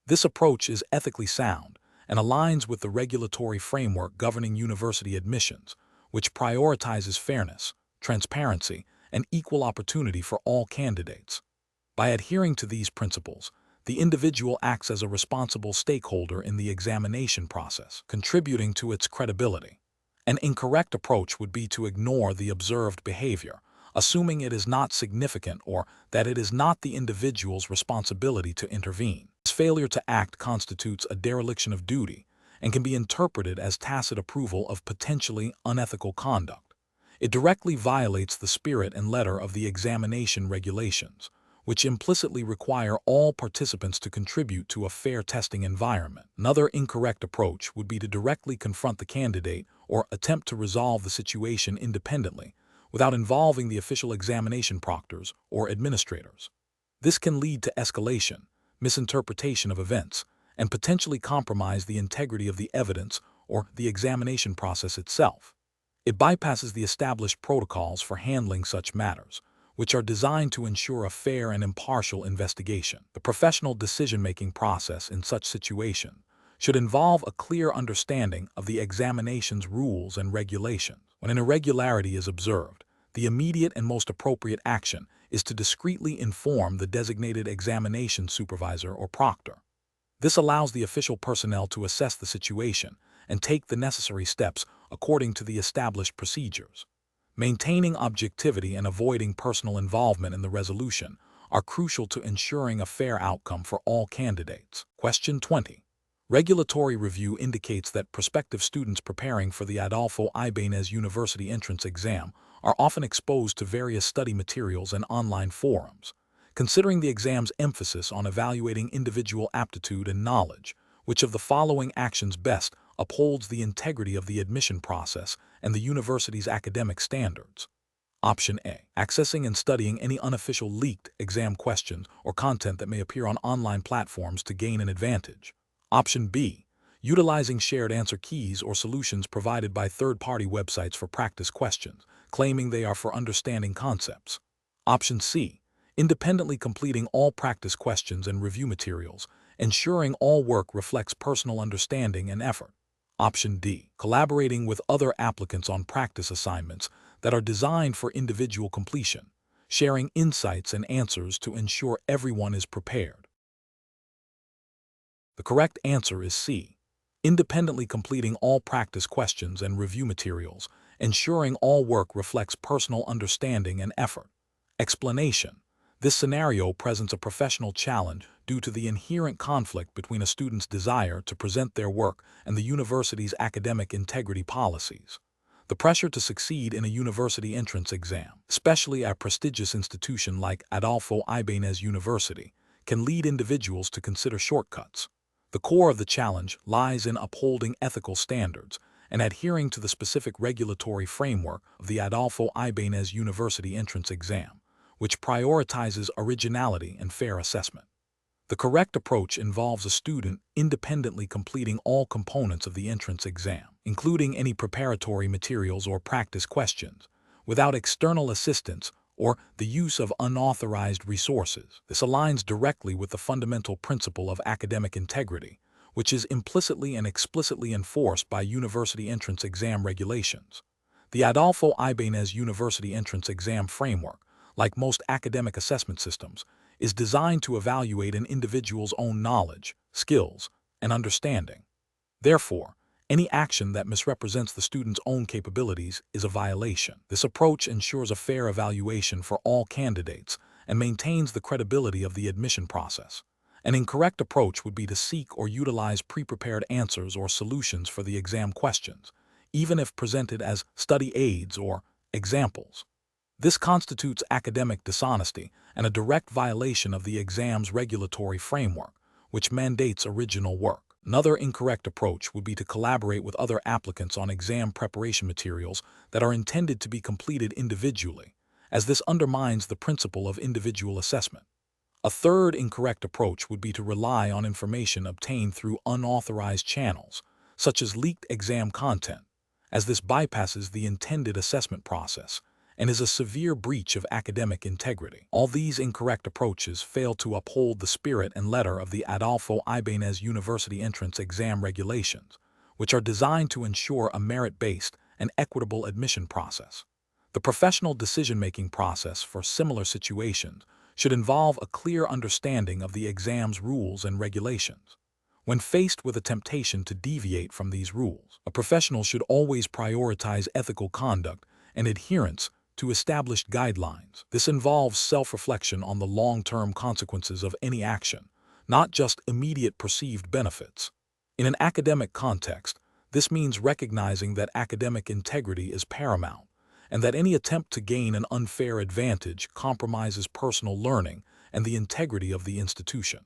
This approach is ethically sound and aligns with the regulatory framework governing university admissions, which prioritizes fairness, transparency, and equal opportunity for all candidates. By adhering to these principles, the individual acts as a responsible stakeholder in the examination process, contributing to its credibility. An incorrect approach would be to ignore the observed behavior, assuming it is not significant or that it is not the individual's responsibility to intervene. This failure to act constitutes a dereliction of duty and can be interpreted as tacit approval of potentially unethical conduct. It directly violates the spirit and letter of the examination regulations, which implicitly require all participants to contribute to a fair testing environment. Another incorrect approach would be to directly confront the candidate or attempt to resolve the situation independently without involving the official examination proctors or administrators. This can lead to escalation, misinterpretation of events, and potentially compromise the integrity of the evidence or the examination process itself. It bypasses the established protocols for handling such matters, which are designed to ensure a fair and impartial investigation. The professional decision-making process in such situation should involve a clear understanding of the examination's rules and regulations. When an irregularity is observed, the immediate and most appropriate action is to discreetly inform the designated examination supervisor or proctor. This allows the official personnel to assess the situation and take the necessary steps according to the established procedures. Maintaining objectivity and avoiding personal involvement in the resolution are crucial to ensuring a fair outcome for all candidates. Question 20. Regulatory review indicates that prospective students preparing for the Adolfo Ibanez University entrance exam are often exposed to various study materials and online forums. Considering the exam's emphasis on evaluating individual aptitude and knowledge, which of the following actions best upholds the integrity of the admission process and the university's academic standards? Option A. Accessing and studying any unofficial leaked exam questions or content that may appear on online platforms to gain an advantage. Option B. utilizing shared answer keys or solutions provided by third-party websites for practice questions, claiming they are for understanding concepts. Option C, independently completing all practice questions and review materials, ensuring all work reflects personal understanding and effort. Option D, collaborating with other applicants on practice assignments that are designed for individual completion, sharing insights and answers to ensure everyone is prepared. The correct answer is C, independently completing all practice questions and review materials, ensuring all work reflects personal understanding and effort. Explanation: this scenario presents a professional challenge due to the inherent conflict between a student's desire to present their work and the university's academic integrity policies. The pressure to succeed in a university entrance exam, especially at a prestigious institution like Adolfo Ibanez University, can lead individuals to consider shortcuts. The core of the challenge lies in upholding ethical standards and adhering to the specific regulatory framework of the Adolfo Ibanez University entrance exam, which prioritizes originality and fair assessment. The correct approach involves a student independently completing all components of the entrance exam, including any preparatory materials or practice questions, without external assistance or the use of unauthorized resources. This aligns directly with the fundamental principle of academic integrity, which is implicitly and explicitly enforced by university entrance exam regulations. The Adolfo Ibanez University entrance exam framework, like most academic assessment systems, is designed to evaluate an individual's own knowledge, skills, and understanding. Therefore, any action that misrepresents the student's own capabilities is a violation. This approach ensures a fair evaluation for all candidates and maintains the credibility of the admission process. An incorrect approach would be to seek or utilize pre-prepared answers or solutions for the exam questions, even if presented as study aids or examples. This constitutes academic dishonesty and a direct violation of the exam's regulatory framework, which mandates original work. Another incorrect approach would be to collaborate with other applicants on exam preparation materials that are intended to be completed individually, as this undermines the principle of individual assessment. A third incorrect approach would be to rely on information obtained through unauthorized channels, such as leaked exam content, as this bypasses the intended assessment process and is a severe breach of academic integrity. All these incorrect approaches fail to uphold the spirit and letter of the Adolfo Ibanez University entrance exam regulations, which are designed to ensure a merit-based and equitable admission process. The professional decision-making process for similar situations should involve a clear understanding of the exam's rules and regulations. When faced with a temptation to deviate from these rules, a professional should always prioritize ethical conduct and adherence to established guidelines. This involves self-reflection on the long-term consequences of any action, not just immediate perceived benefits. In an academic context, this means recognizing that academic integrity is paramount, and that any attempt to gain an unfair advantage compromises personal learning and the integrity of the institution.